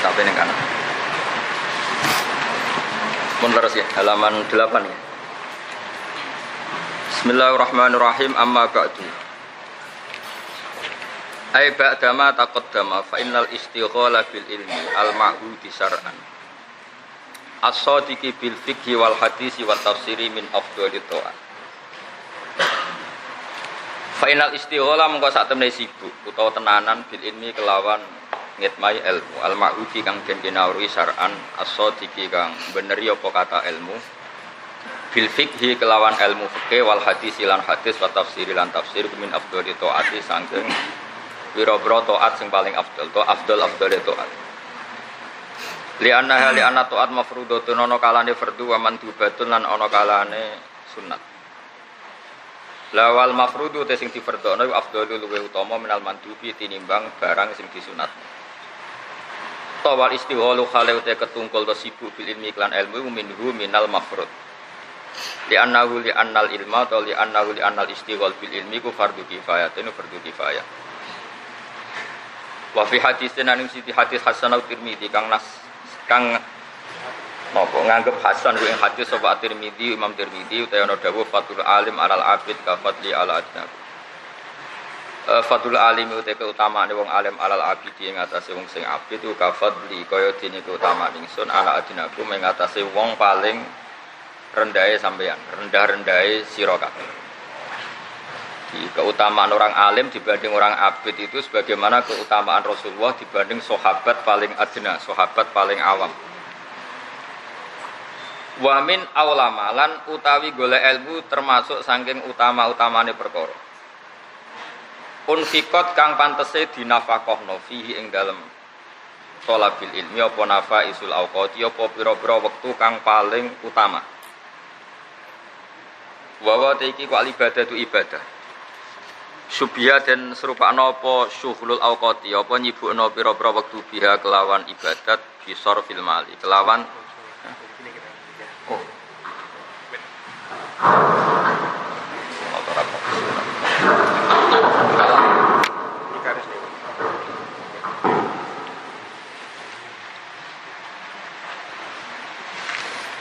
sampai ning kanan. Mun leres ya, halaman 8 ya. Bismillahirrahmanirrahim. Amma ba'du. Ai ba'dama taqaddama fa innal istighala bil ilmi al-ma'hudi syar'an. As-sadiqi bil fiqhi wal hadisi wat tafsiri min afdhalit ta'at. Fa innal istighala mengko sak temne sibuk utawa tenanan bil ilmi kelawan ngitmai ilmu al-ma'hudi kang den kinawruhi syar'an as-sadiqi kang beneri apa kata ilmu bil fiqhi kelawan ilmu fikih wal hadisi lan hadis wa tafsiri lan tafsir min afdhalit ta'ati sangking pira-pira taat sing paling afdal to afdal taat li anna taat mafruḍatun ana kalane fardhu wa mandhubatun lan ana kalane sunat lawal mafruḍu te sing difardhono afdalul luwih utama minal mandhubi tinimbang barang sing disunat tawal istighalu khale te ketungkul to sibuk bil ilmi lan ilmu minhu minal mafruḍ li annal ilma to li annal istighal bil ilmi ku fardhu kifayah tenu fardhu kifayah. Wa fi hadisin aning siti hadis Hasan At-Tirmidzi kang napa nganggep hasan ku ing hadis sapa At-Tirmidzi Imam Tirmidzi utawa ana dawuh fatul alim alal abid ka fadli ala adnab. Fatul alim uta keutamaane wong alim alal abid ing atase wong sing abid ku ka fadli kaya dene keutamaan ingsun ala adnaku ing atase wong paling rendahe sampeyan, rendah-rendahe sira kabeh. Keutamaan orang alim dibanding orang abid itu sebagaimana keutamaan Rasulullah dibanding sahabat paling adna, sahabat paling awam. Wa min aulamalan utawi golek ilmu termasuk saking utama-utamane perkara. Unfikot kang pantese dinafaqahno fihi ing dalem thalabil ilmi apa nafaisul awqati apa pira-pira wektu kang paling utama. Wa iki ku ibadatu ibadah. Subya dan serupa apa syughulul awqati apa nyibukno pira-pira wektu biha kelawan ibadat bisor fil mali kelawan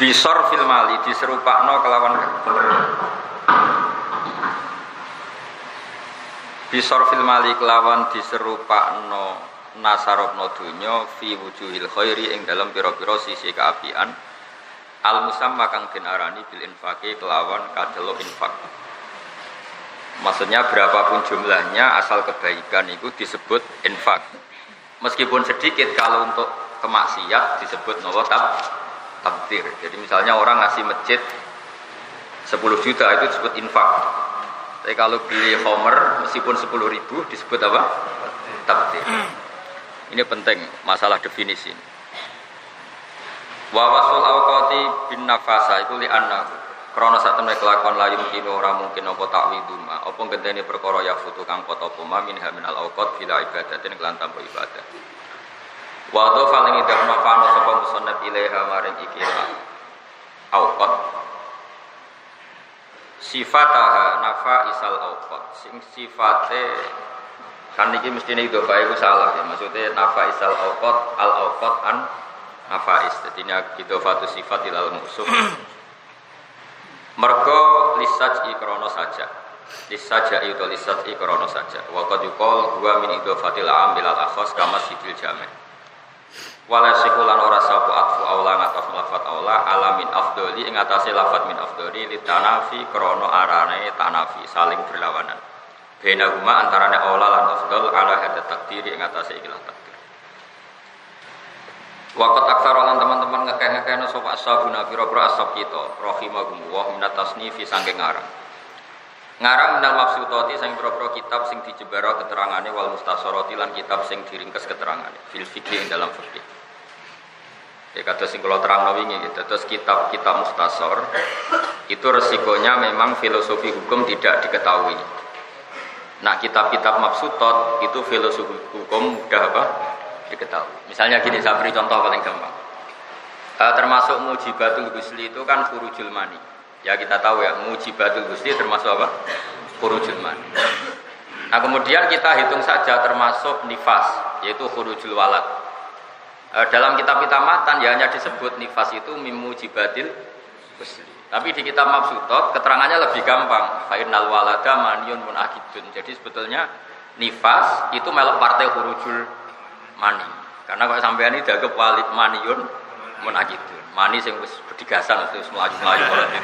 bisor fil mali diserupakno kelawan bisor fil mali kelawan diserupakno nasarobno dunya fi wujuhil khairi ing dalam pira-pira sisi kaapian al musamma kang den arani bil infaqi kelawan kadelo infak. Maksudnya berapapun jumlahnya asal kebaikan itu disebut infak. Meskipun sedikit kalau untuk kemaksiat disebut nawa tabdzir. Jadi misalnya orang ngasih masjid 10 juta itu disebut infak. Tapi kalau beli homer meskipun 10.000 disebut apa? Tabdzir. Ini penting masalah definisi. Wa wasul awqati bin nafasa itu li anna krana sak temne kelakon layu mungkin ora mungkin apa takwiduma apa gentene perkara ya futu kang pot apa min haminal awqat bila ibadatin kelan tanpa ibadah. Wa do faling idakna fano sapa musannaf ilaiha maring ikira awqat sifataha nafa isal awqat sing sifate kan iki mestine idhofah iku salah ya maksudnya nafa isal awqat al awqat an nafais dadinya idhofatu sifat ilal musuh mergo lisaj ikrono saja lisaja itu lisaj ikrono saja wa qad yuqal huwa min idhofatil am bil akhas kama sidil jami' wala sikulan ora sapu atfu aula ngataf lafat aula alamin afdoli ing atase lafat min afdoli litanafi krana arane tanafi saling berlawanan bena huma antarane aula lan afdol ala hadat takdiri ing atase ikilah takdir waqt aksarolan teman-teman ngekeh-ngekehna sapa ashabuna pira-pira ashab kita rahimahumullah minat tasnifi saking ngarang minal mafsutati sing pira-pira kitab sing dijebara keterangane wal mustasarati lan kitab sing diringkes keterangane fil fikih dalam fikih. Ya kata sing kula terangno wingi gitu. Terus kitab-kitab mustasar itu resikonya memang filosofi hukum tidak diketahui. Nah, kitab-kitab mafsutat itu filosofi hukum mudah apa? Diketahui. Misalnya gini, saya beri contoh paling gampang. Termasuk mujibatul ghusli itu kan khurujul mani. Ya kita tahu ya, mujibatul ghusli termasuk apa? Khurujul mani. Nah kemudian kita hitung saja termasuk nifas, yaitu khurujul walad. Dalam kitab matan ya hanya disebut nifas itu mimujibatil husli. Tapi di kitab Mabsutot keterangannya lebih gampang. Fa innal walada maniyun munakidun. Jadi sebetulnya nifas itu melok partai khurujul mani. Karena kalau sampean ini dianggap walid maniyun munakidun. Mani sing wis bedigasan terus melayu-melayu politik.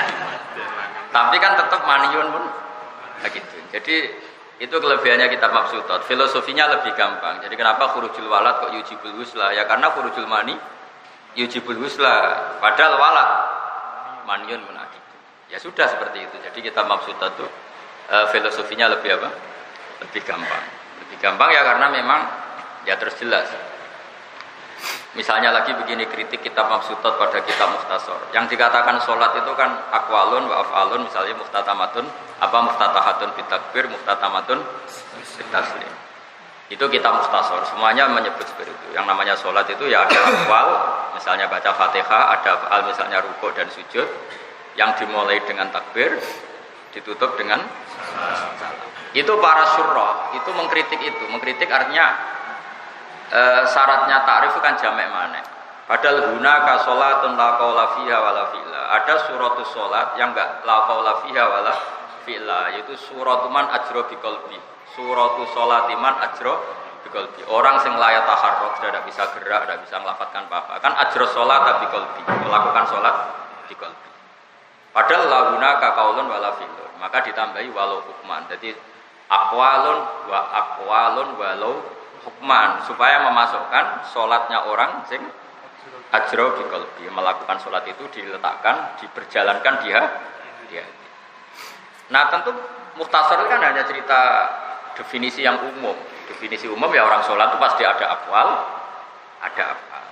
Tapi kan tetap maniyun munakidun. Jadi itu kelebihannya kitab Mabsutot. Filosofinya lebih gampang. Jadi kenapa khurujul walad kok yujibul husla? Ya karena khurujul mani yujibul husla. Padahal walad maniyun munakid. Ya sudah seperti itu. Jadi kitab Mabsutot itu filosofinya lebih apa? Lebih gampang. Lebih gampang ya karena memang ya terus jelas. Misalnya lagi begini kritik kitab Mabsutot pada kitab Mukhtasar. Yang dikatakan sholat itu kan aqwalun wa af'alun, misalnya muftatamatun muftatahatun bitakbir, muftatamatun bitaslim. Itu kitab Mukhtasar. Semuanya menyebut seperti itu. Yang namanya sholat itu ya ada aqwal, misalnya baca Fatihah, ada af'al misalnya rukuk dan sujud yang dimulai dengan takbir, ditutup dengan salam. Itu para syurrah itu mengkritik itu. Mengkritik artinya syaratnya ta'rif itu kan jamek mana. Padahal hunaka sholatun la qaula fiha wala fi'la. Ada suratus sholat yang enggak la qaula fiha wala fi'la, yaitu suratuman ajra biqalbi. Suratus sholatiman ajra biqalbi. Orang sing la yataharrak, tidak bisa gerak, tidak bisa melafadzkan apa-apa. Kan ajra sholat biqalbi, melakukan sholat biqalbi. Padahal la hunaka qaulun wala fi'lun. Maka ditambahi walau hukman. Jadi aqwalun walau hukman, supaya memasukkan sholatnya orang sing ajra biqalbi, melakukan sholat itu diletakkan, diperjalankan dia. Nah tentu Mukhtasar kan hanya cerita definisi yang umum. Definisi umum ya orang sholat itu pasti ada aqwal, ada af'al.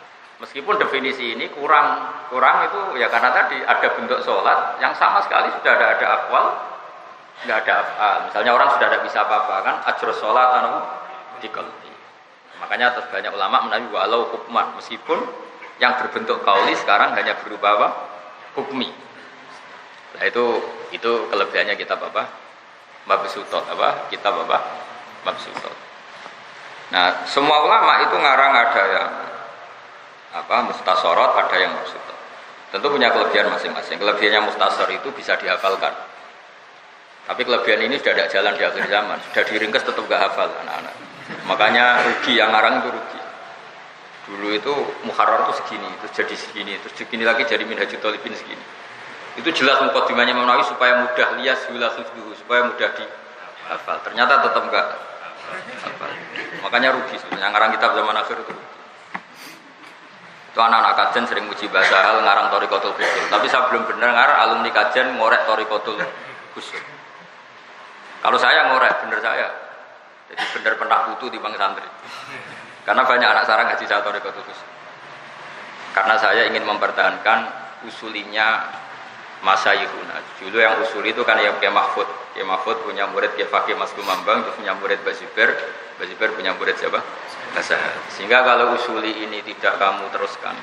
Meskipun definisi ini kurang itu ya karena tadi ada bentuk sholat yang sama sekali sudah ada aqwal, nggak ada af'al. Misalnya orang sudah tidak bisa apa-apa kan ajra sholat biqalbi. Makanya banyak ulama menawi walau hukman, meskipun yang berbentuk qauli sekarang hanya berupa apa? Hukmi. Nah itu kelebihannya kitab apa? Mabsutot apa? Kitab apa? Mabsutot. Nah, semua ulama itu ngarang ada yang apa? Mukhtasharat, ada yang Mabsutot. Tentu punya kelebihan masing-masing. Kelebihannya Mukhtasar itu bisa dihafalkan. Tapi kelebihan ini sudah tidak jalan di akhir zaman, sudah diringkas tetap gak hafal anak-anak. Makanya rugi, yang ngarang itu rugi. Dulu itu Muharrar itu segini, terus jadi segini, terus segini lagi jadi Minhajul Thalibin segini. Itu jelas mukadimahnya Imam Nawawi supaya mudah lias wila hifdzuhu, supaya mudah dihafal. Ternyata tetap enggak hafal. Makanya rugi sebenarnya ngarang kitab zaman akhir itu rugi. Itu anak-anak kajian sering muji bahasa hal ngarang Thariqatul Usul. Tapi saya belum benar ngarang alumni kajian ngorek Thariqatul Usul. Kalau saya ngorek bener saya. Jadi benar pernah putu di bang santri. Karena banyak anak sarang ngaji saya Thariqatul Usul. Karena saya ingin mempertahankan usulinya Masyayihuna. Dulu yang usul itu kan ya Kiai Mahfud. Kiai Mahfud punya murid Kiai Fakih Mas Kumambang, terus punya murid Baziber punya murid siapa? Basahar. Sehingga kalau usuli ini tidak kamu teruskan,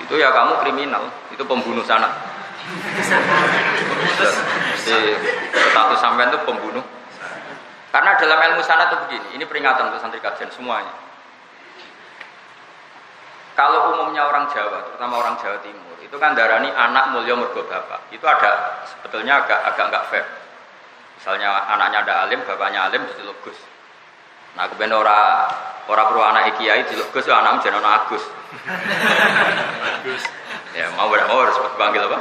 itu ya kamu kriminal, itu pembunuh sanad. Status sampean itu pembunuh. Karena dalam ilmu sanad itu begini, ini peringatan untuk santri kajian semuanya. Kalau umumnya orang Jawa, terutama orang Jawa Timur, itu kan darani anak mulya mergo bapak. Itu ada sebetulnya agak enggak fair. Misalnya anaknya ada alim, bapaknya alim diceluk Gus. Nah, keben ora perlu anak kiai diceluk Gus, anakmu jenenge Agus. Ya, mau harus dipanggil apa?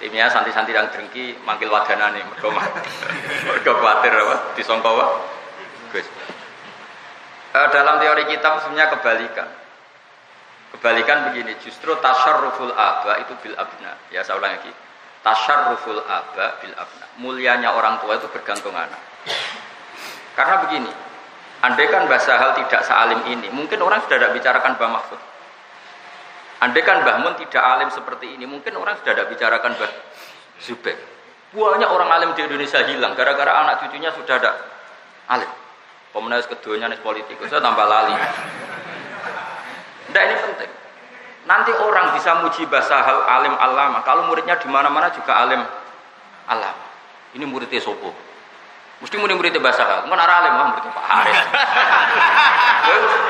Timnya santri-santri yang drengki manggil wadanane mergo kuwatir apa disangka apa? Gus. Dalam teori kitab sebenarnya kebalikan begini, justru tasyarruful aba itu bil abna. Ya saya ulang lagi. Tasyarruful aba bil abna. Mulianya orang tua itu bergantung anak. Karena begini, andai kan Mbah Sahal tidak sealim ini, mungkin orang sudah tidak bicarakan Mbah Mahfud. Andai kan Mbah Mun tidak alim seperti ini, mungkin orang sudah tidak bicarakan Mbah Zubair. Banyak orang alim di Indonesia hilang gara-gara anak cucunya sudah ada alim. Pemenang keduanya nih politikus, saya tambah lali. Nah ini penting. Nanti orang bisa muji Mbah Sahal alim alama. Kalau muridnya di mana-mana juga alim alama. Ini muridnya sopo. Mesti murid-muridnya Mbah Sahal. Mun ora alim, muridnya Pak Haris.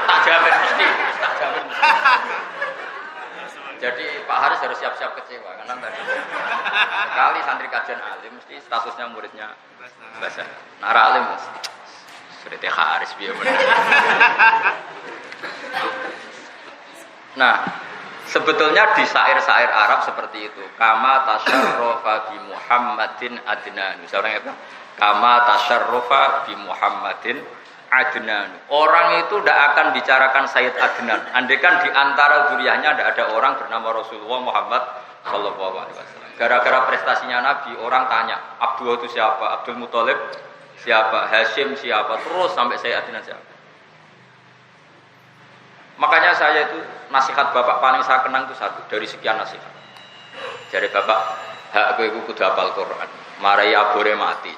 Tak jamin mesti. Tak jamin. Haris harus siap-siap kecewa karena tadi sekali santri kajian alim mesti statusnya muridnya bahasa. Nara alim sudah Teh Haris biar benar. Nah, sebetulnya di syair-syair Arab seperti itu. Kama tasyarrafa bi Muhammadin adnan. Misalnya apa? Kama tasyarrafa bi Muhammadin adnan. Orang itu tidak akan bicarakan Sayyid Adnan. Andaikan di antara zuriyahnya tidak ada orang bernama Rasulullah Muhammad sallallahu alaihi wasallam. Gara-gara prestasinya Nabi, orang tanya, Abdul itu siapa? Abdul Muthalib siapa? Hashim siapa? Terus sampai Sayyid Adnan siapa? Makanya saya itu nasihat bapak paling saya kenang itu satu dari sekian nasihat. Jadi bapak, hak aku itu kudu hafal Quran. Marai abore mati.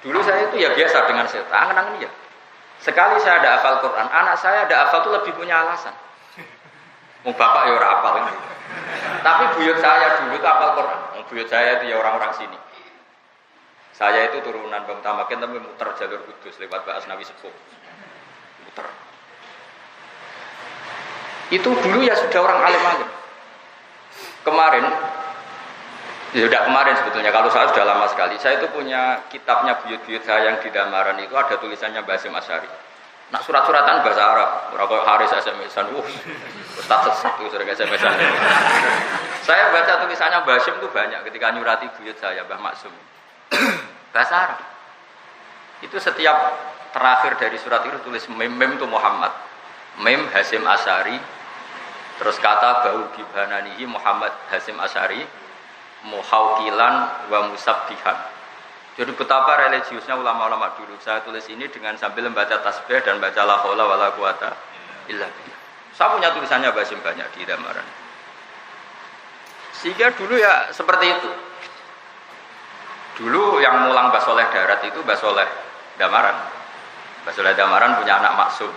Dulu saya itu ya biasa dengan saya. Angen-angen ya. Sekali saya ada hafal Quran, anak saya ada hafal itu lebih punya alasan. Mau bapak ya ora hafal ini. Tapi buyut saya dulu itu hafal Quran. Buyut saya itu ya orang-orang sini. Saya itu turunan Bang Tamakin tapi muter jalur Kudus lewat Mbak Asnawi Sepuh. Muter. Itu dulu ya sudah orang alim-alim. Kemarin, ya sudah kemarin sebetulnya, kalau saya sudah lama sekali. Saya itu punya kitabnya buyut-buyut saya yang di Damaran itu ada tulisannya Basim Asyari. Nak surat-suratan bahasa Arab, Rokok Haris SMS-an, Ustaz satu sudah SMS-an. Saya baca tulisannya Basim itu banyak ketika nyurati buyut saya, Mbah Maksum. Bahasa Arab. Itu setiap terakhir dari surat itu tulis mem itu Muhammad, mem Hasim Asyari. Terus kata bau bibananihi Muhammad Hasim Asyari muhawkilan wa musabbihan. Jadi betapa religiusnya ulama-ulama dulu. Saya tulis ini dengan sambil membaca tasbih dan baca la haula wala quwata illa billah. Saya punya tulisannya Basim banyak di Damaran. Sehingga dulu ya seperti itu. Dulu yang mulang Mbah Soleh Darat itu Mbah Soleh Damaran. Mbah Soleh Damaran punya anak Maksum.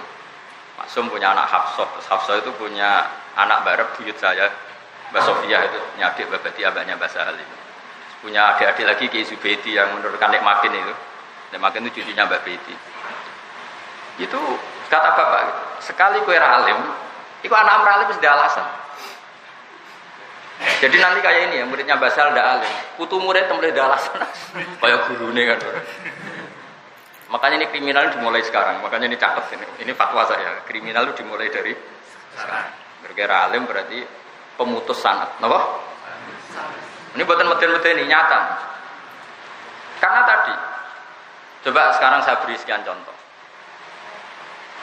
Maksum punya anak Hafsah. Terus Hafsah itu punya anak barep buyut saya. Mbak Sofia itu punya adik Mbak Bati, abahnya Mbak Salim. Punya adik-adik lagi Ki Zubaidi yang menurutkan Nek Makin itu. Nek Makin itu cucunya Mbak Bati. Itu kata bapak, sekali kue alim, itu anak alim sudah alasan. Jadi nanti kayak ini ya, muridnya Basal tidak alim, putu murid mulai ada alasan, kayak guru ini kan. Makanya ini kriminal dimulai sekarang, makanya ini catat ini fatwa saya, kriminal itu dimulai dari sekarang. Berkira alim berarti pemutus sanad, kenapa? Ini buatan model-model ini nyata. Karena tadi, coba sekarang saya beri sekian contoh.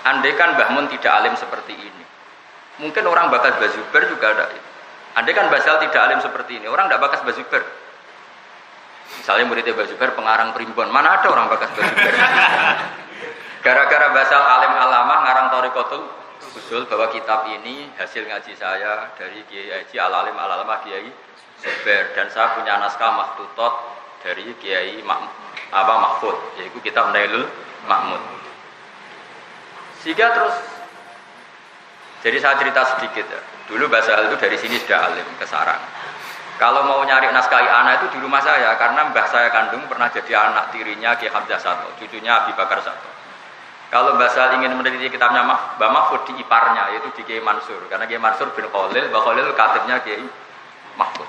Andai kan Mbah Mun tidak alim seperti ini, mungkin orang bakas Mbah Zubair juga ada. Andai kan Basal tidak alim seperti ini, orang tidak bakas Mbah Zubair. Misalnya muridnya Mbah Zubair pengarang primbon, mana ada orang bakas Mbah Zubair? Gara-gara Basal alim alamah ngarang Thariqatul Usul bahwa kitab ini hasil ngaji saya dari Kiai Haji Al-Alim Al-Alamah Kiai Zubair, dan saya punya naskah makhtutot dari Kiai Mahfud, yaitu kitab Nailul Mahmud. Sehingga terus, jadi saya cerita sedikit ya. Dulu Basal itu dari sini sudah alim ke sarang. Kalau mau nyari naskah anak itu di rumah saya, karena mbah saya kandung pernah jadi anak tirinya Kiai Hamzah Sato, cucunya Abi Bakar Sato. Kalau Basal ingin meneliti kitabnya Mbah Mahfud di iparnya, yaitu di Kiai Mansur, karena Kiai Mansur bin Khalil, Mbah Khalil katibnya Kiai Mahfud.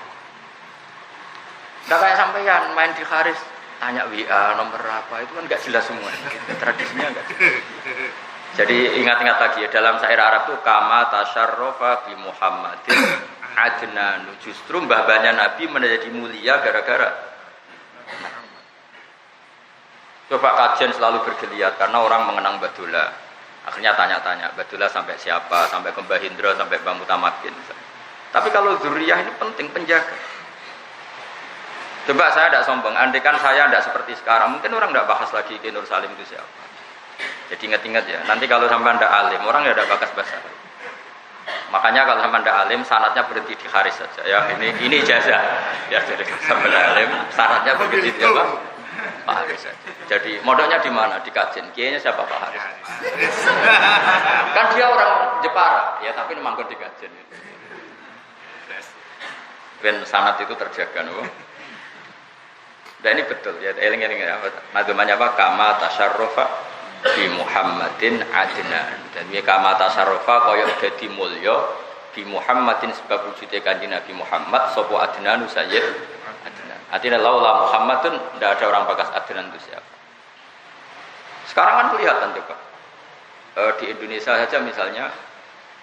Nggak kayak sampean main di Haris, tanya WA nomor apa, itu kan nggak jelas semua. Tradisinya nggak jelas. Jadi ingat-ingat lagi ya, dalam syair Arab itu kama tasyarrafa bi Muhammadin adnan. Justru mbah-mbahnya Nabi menjadi mulia gara-gara. Coba kajian selalu bergeliat karena orang mengenang Badullah. Akhirnya tanya-tanya, Badullah sampai siapa? Sampai ke Mbah Hindra, sampai Mbah Mutamakin. Tapi kalau zuriyah ini penting, penjaga. Coba saya tidak sombong, andai kan saya tidak seperti sekarang, mungkin orang tidak bahas lagi Ki Nur Salim itu siapa. Jadi ingat-ingat ya, nanti kalau sampai anda alim, orang ya tidak bakas bahasa. Makanya kalau sampai anda alim, sanatnya berhenti di Haris saja. Ya ini ijazah. Ya jadi sampai alim, sanatnya berhenti di apa? Pak Haris saja. Jadi modalnya di mana? Di kajian. Kiainya siapa Pak Haris? Kan dia orang Jepara, ya tapi manggon di kajian. Ben sanat itu terjaga, no? Dan ini betul ya. Eling-eling ya. Nadumanya apa? Kama tasyarrafa bi Muhammadin adnan, dan kama tasarrufa kaya dadi mulya bi Muhammadin sebab wujudnya kanjeng Nabi Muhammad sapa Adnan Sayyid Adnan. Artinya laula Muhammadun tidak ada orang bakas Adnan itu siapa. Sekarang kan kelihatan coba. Di Indonesia saja misalnya,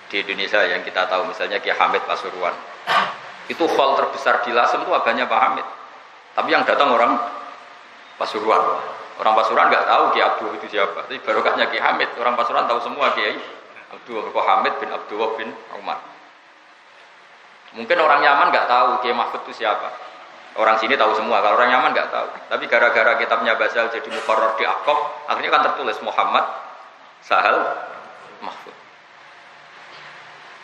di Indonesia yang kita tahu misalnya Ki Hamid Pasuruan. Itu hall terbesar di Lasem itu abahnya Pak Hamid. Tapi yang datang orang Pasuruan. Orang Pasuruan nggak tahu Ki Abdul itu siapa. Tapi barokahnya Ki Hamid, orang Pasuruan tahu semua Kiai Abdul Hamid bin Abdullah bin Umar. Mungkin orang Yaman nggak tahu Kiai Mahfud itu siapa. Orang sini tahu semua. Kalau orang Yaman nggak tahu. Tapi gara-gara kitabnya Basal jadi muqarrar di Aqab, akhirnya kan tertulis Muhammad Sahal Mahfud.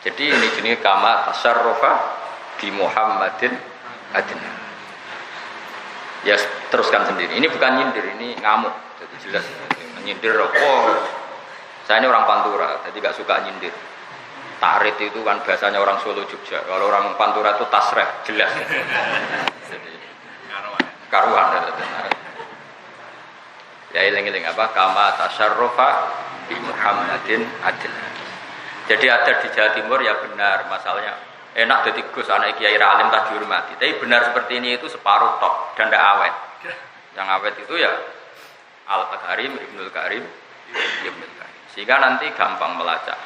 Jadi ini jenis kama tasyarrufa bi Muhammadin Adnan. Ya teruskan sendiri. Ini bukan nyindir, ini ngamuk. Jadi jelas nyindir. Oh, saya ini orang Pantura, jadi gak suka nyindir. Tarit itu kan bahasanya orang Solo Jogja. Kalau orang Pantura itu tasreh, jelas. Jadi karuan. Ya iling-iling apa? Kama tasyarrufa bi Muhammadin Adnan. Jadi ada di Jawa Timur ya benar masalahnya. Enak jadi Gus anak Kiai Alim tak dihormati. Tapi benar seperti ini itu separuh tok dan tidak awet. Yang awet itu ya Al-Karim, Ibnul Karim, Ibnul Karim. Sehingga nanti gampang melacak.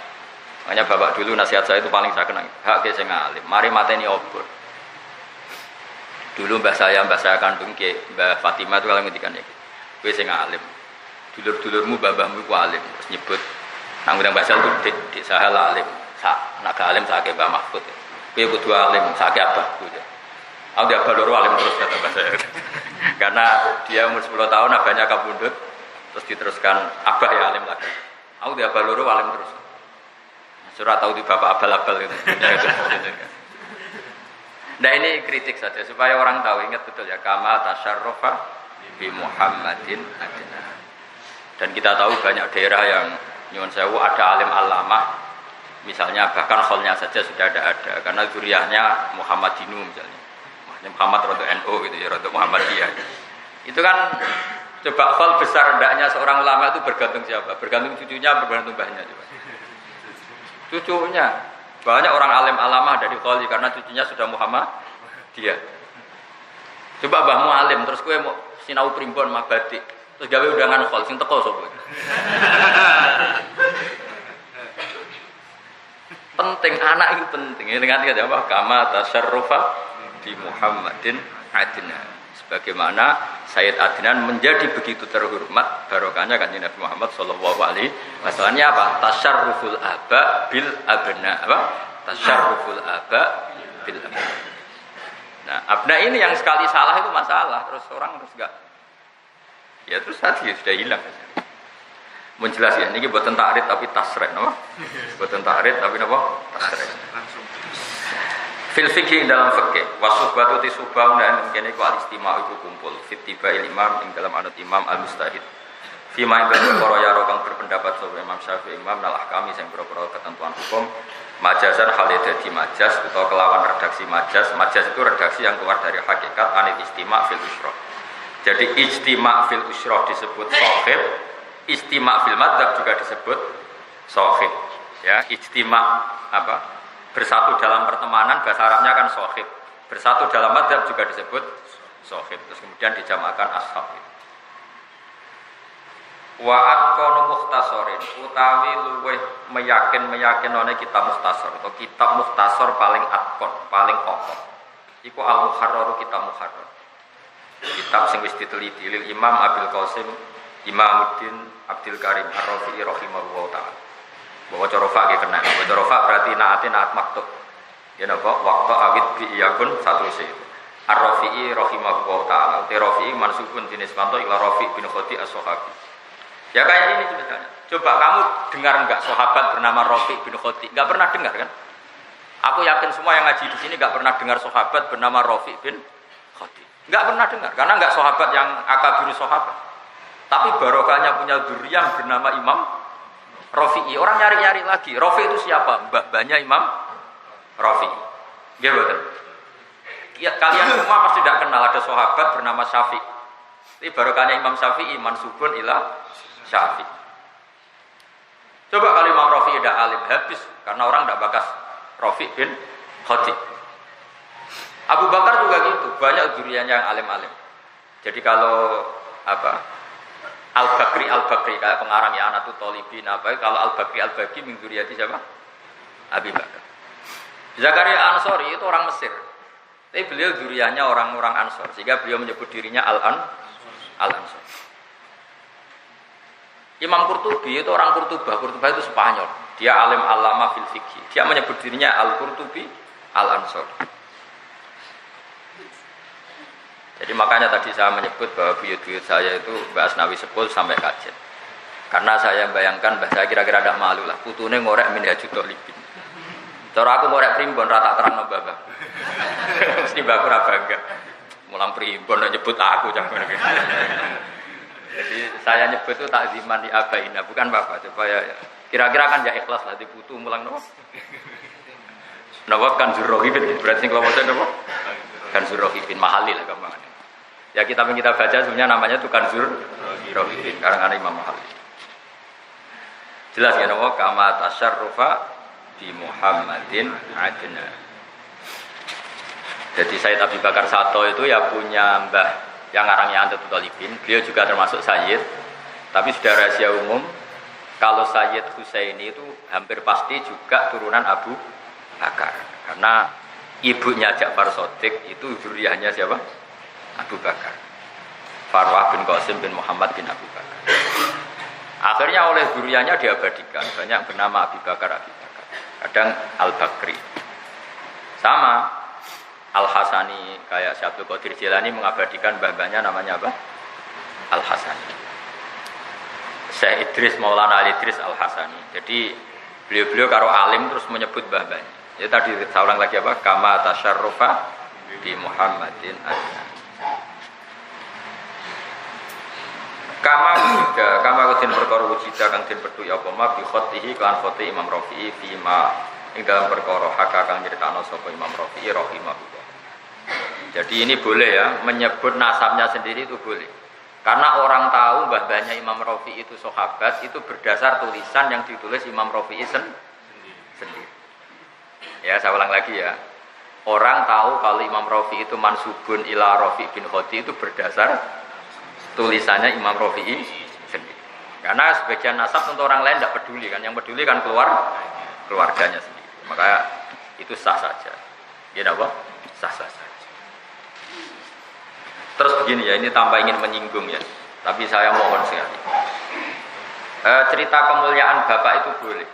Makanya bapak dulu nasihat saya itu paling saya kenang. Hak ke sing alim. Mari mateni obor. Dulu mbah saya kandung ke Mbah Fatimah itu kalau ngendikan iki. Kowe sing alim. Dulur-dulurmu babahmu ku alim. Terus nyebut nang ndang basal itu dik sahal alim. Sak nak alim sak Mbah Mahfud. Kowe kudu alim sak abahku. Aku dia baloro alim terus kata bahasa saya. Karena dia umur 10 tahun abahnya kabundut terus diteruskan abah ya alim lagi. Aku dia baloro alim terus. Surah tahu di bapak abal-abal gitu. Nah ini kritik saja supaya orang tahu ingat betul ya kama tasyarrufa bi Muhammadin Adnan. Dan kita tahu banyak daerah yang nyuwun sewu ada alim alamah misalnya bahkan kholnya saja sudah ada karena zuriyahnya Muhammadinu misalnya Muhammad rodo NU gitu ya rodo Muhammadiyah itu kan coba khol besar hendaknya seorang ulama itu bergantung siapa bergantung cucunya bergantung mbahnya coba cucunya banyak orang alim alamah dari kholi karena cucunya sudah Muhammadiyah coba mbahmu alim terus kowe mau sinau primbon mabadi terus gawe undangan khol sing teko sapa penting anak itu penting ini ngerti apa kama tasyarrufa di Muhammadin Adnan sebagaimana Sayyid Adnan menjadi begitu terhormat barokahnya kanjeng Nabi Muhammad sallallahu alaihi wasallam apa tasyarruful aba bil abna apa tasyarruful aba bil abna. Nah abna ini yang sekali salah itu masalah terus orang terus enggak ya terus tadi sudah hilang menjelas ya, ini buatan ta'rid tapi tasreh, no? Buatan ta'rid tapi apa? Tasreh. Fil fikih dalam fikih, wasuhbatu tisubah dan mungkin itu al-istima'u itu kumpul. Fitiba imam yang dalam anut imam al-mustahid. Fima yang berkoro ya rokang berpendapat sobre Imam Syafi'i imam nalah kami yang berkoro ketentuan hukum. Majazan halnya jadi majas atau kelawan redaksi majas. Majas itu redaksi yang keluar dari hakikat anil istima' fil usroh. Jadi istima' fil usroh disebut sohib. Istima' fil madzhab juga disebut sohib ya istima' apa bersatu dalam pertemanan bahasa Arabnya kan sohib bersatu dalam madzhab juga disebut sohib terus kemudian dijamakan ashab wa'at kono mukhtasorin utawi luweh meyakin oleh kitab mukhtasor atau kitab mukhtasor paling atkon paling pokok iku al-muharrar kitab muharrar kitab sing wis diteliti lil Imam Abil Qasim Imamuddin Abdul Karim Ar-Rafi'i rahimahullah ta'ala. Bahwa corofa nggih kena. Bahwa corofa berarti naat maktub. Ya napa? Waqta awid bi iyakun satu sih. Ar-Rafi'i rahimahullah ta'ala. Uti Rafi'i mansubun jenis manto ila Rafi' bin Khoti as-Sahabi. Ya kayak ini ceritanya. Coba kamu dengar enggak sahabat bernama Rafi' bin Khoti? Enggak pernah dengar kan? Aku yakin semua yang ngaji di sini enggak pernah dengar sahabat bernama Rafi' bin Khoti. Enggak pernah dengar karena enggak sahabat yang akabiru sahabat. Tapi barokahnya punya dzurriyyah bernama Imam Rafi'i. Orang nyari-nyari lagi. Rafi' itu siapa? Mbahnya Imam Rafi'i. Nggih mboten. Kalian semua pasti tidak kenal ada sahabat bernama Syafi'i. Tapi barokahnya Imam Syafi'i mansubun ila Syafi'i. Coba kalau Imam Rafi'i tidak alim habis karena orang tidak bakas Rafiq bin Khadij. Abu Bakar juga gitu, banyak zuriyahnya yang alim-alim. Jadi kalau Al-Bakri kayak pengarang ya Anatu Tolibin kalau Al-Bakri min zuriyati siapa? Abi Bakar. Zakaria Ansori itu orang Mesir. Tapi beliau zuriyahnya orang-orang Ansor sehingga beliau menyebut dirinya Al-Ansor. Imam Qurtubi itu orang Qurtubah itu Spanyol. Dia alim alama fil fikih. Dia menyebut dirinya Al-Qurtubi Al-Ansor. Jadi makanya tadi saya menyebut bahwa buyut-buyut saya itu Mbak Asnawi Sepul sampai kajet. Karena saya bayangkan saya kira-kira tidak malu lah. Putune ngorek Minhajul Thalibin. Cara aku ngorek primbon rata terang mbak. Mesti mbak aku bangga. Mulang primbon nyebut aku jangan. Jadi saya nyebut itu takziman di abaina bukan bapak supaya kira-kira kan ya ikhlas lah diputu mulang nopo. Nopo kan Zurrohibin berarti kalau mau nopo kan Zurrohibin mahali lah gampang. Ya kita baca sebenarnya namanya itu kan Zurrohibin karangan Imam Mahali. Jelas ya nopo kama tasyarrufa di Muhammadin adna. Jadi Sayyid Abi Bakar Sato itu ya punya mbah yang ngarangnya Antatul Talibin. Beliau juga termasuk Sayyid. Tapi sudah rahasia umum kalau Sayyid Husaini itu hampir pasti juga turunan Abu Bakar. Karena ibunya Ja'far Shadiq itu zuriyahnya siapa? Abu Bakar. Farwah bin Qasim bin Muhammad bin Abu Bakar. Akhirnya oleh zuriyahnya diabadikan. Banyak bernama Abi Bakar. Kadang Al-Bakri. Sama Al-Hasani kayak Syekh Abdul Qadir Jilani mengabadikan mbah-mbahnya namanya apa? Al-Hasani. Syekh Idris Maulana Ali Idris Al-Hasani. Jadi beliau-beliau karo alim terus menyebut mbah-mbahnya. Ya tadi saya ulang lagi apa? Kama tasyarrufa di Muhammadin adna. Kama kudin perkara wujida kang den petuk apa ma bi khotihi kan khoti Imam Rafi'i fima ing dalam perkara haka kang nyritakno sapa Imam Rafi'i rahimahullah. Jadi ini boleh ya menyebut nasabnya sendiri itu boleh. Karena orang tahu mbah-mbahnya Imam Rafi'i itu sahabat itu berdasar tulisan yang ditulis Imam Rafi'i sendiri. Ya saya ulang lagi ya. Orang tahu kalau Imam Rafi'i itu mansubun ila Rafi' bin Khadi itu berdasar tulisannya Imam Rafi'i sendiri. Karena sebagian nasab untuk orang lain tidak peduli kan, yang peduli kan keluarganya sendiri. Maka itu sah saja. Ya apa? Sah saja. Terus begini ya, ini tanpa ingin menyinggung ya. Tapi saya mohon sekali. Cerita kemuliaan bapak itu boleh.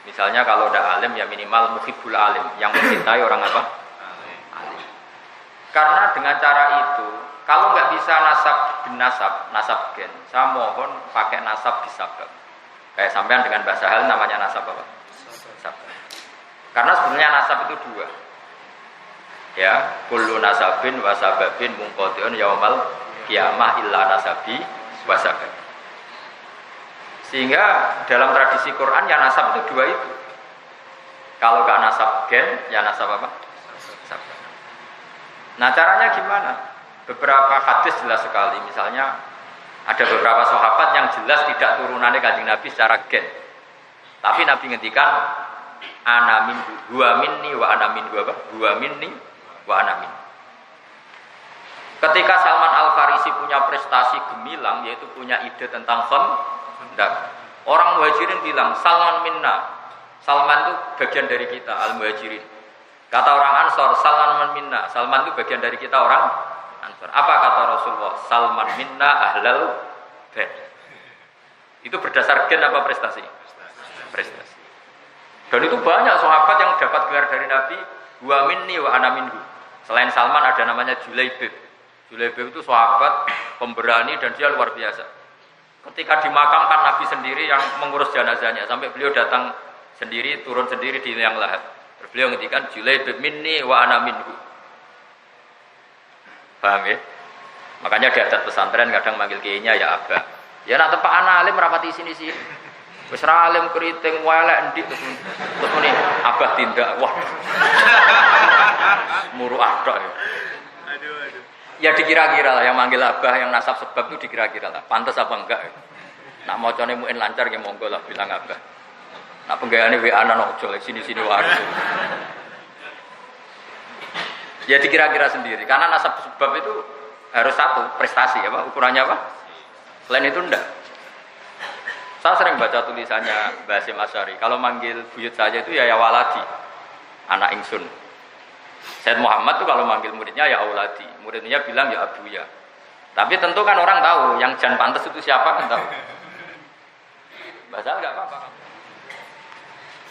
Misalnya kalau udah alim ya minimal muhibbul alim, yang mencintai orang apa? Alim. Karena dengan cara itu kalau nggak bisa nasab gen, saya mohon pakai nasab bisabab. Kayak sampean dengan bahasa hal namanya nasab apa? Sabab. Karena sebenarnya nasab itu dua. Ya, kullu nasabin wa sababin munqati'un yaumal qiyamah illa nasabi wa sabab. Sehingga dalam tradisi Quran ya nasab itu dua itu. Kalau nggak nasab gen, ya nasab apa? Sabab. Nah, caranya gimana? Beberapa hadis jelas sekali, misalnya ada beberapa sahabat yang jelas tidak turunannya Kanjeng Nabi secara gen. Tapi Nabi ngendikan ana min huwa minni wa ana min huwa minni wa ana min. Ketika Salman Al-Farisi punya prestasi gemilang yaitu punya ide tentang khandaq. Orang Muhajirin bilang Salman minna. Salman itu bagian dari kita Al-Muhajirin. Kata orang Ansor Salman minna. Salman itu bagian dari kita orang Ansor. Apa kata Rasulullah? Salman minna ahlal bait. Itu berdasar gen apa prestasi? Prestasi. Dan itu banyak sahabat yang dapat gelar dari Nabi wa minni wa ana minhu. Selain Salman ada namanya Julaibib. Julaibib itu sahabat pemberani dan dia luar biasa. Ketika dimakamkan Nabi sendiri yang mengurus jenazahnya sampai beliau datang sendiri, turun sendiri di liang lahat. Beliau ngendikan Julaibib minni wa ana minhu. Paham ya? Makanya di adat pesantren kadang manggil kiainya ya Abah. Ya nak tempat anak alim rapati sini-sini. Wis ra alim keriting welek ndik terus muni Abah tindak. Wah. Muruah tok ya. Aduh. Ya dikira-kira lah yang manggil Abah yang nasab sebab itu dikira-kira lah. Pantas apa enggak? Ya? Nak macane mungkin lancar ya monggo lah bilang Abah. Nak penggaweane WA nang ojo sini-sini wae. Ya dikira-kira sendiri karena nasab sebab itu harus satu prestasi apa ukurannya apa? Selain itu enggak. Saya sering baca tulisannya Basim Asy'ari. Kalau manggil buyut saja itu ya waladi, anak ingsun. Said Muhammad tuh kalau manggil muridnya ya auladi, muridnya bilang ya abuya. Tapi tentu kan orang tahu yang jan pantas itu siapa kan tahu. Bahasa enggak apa-apa.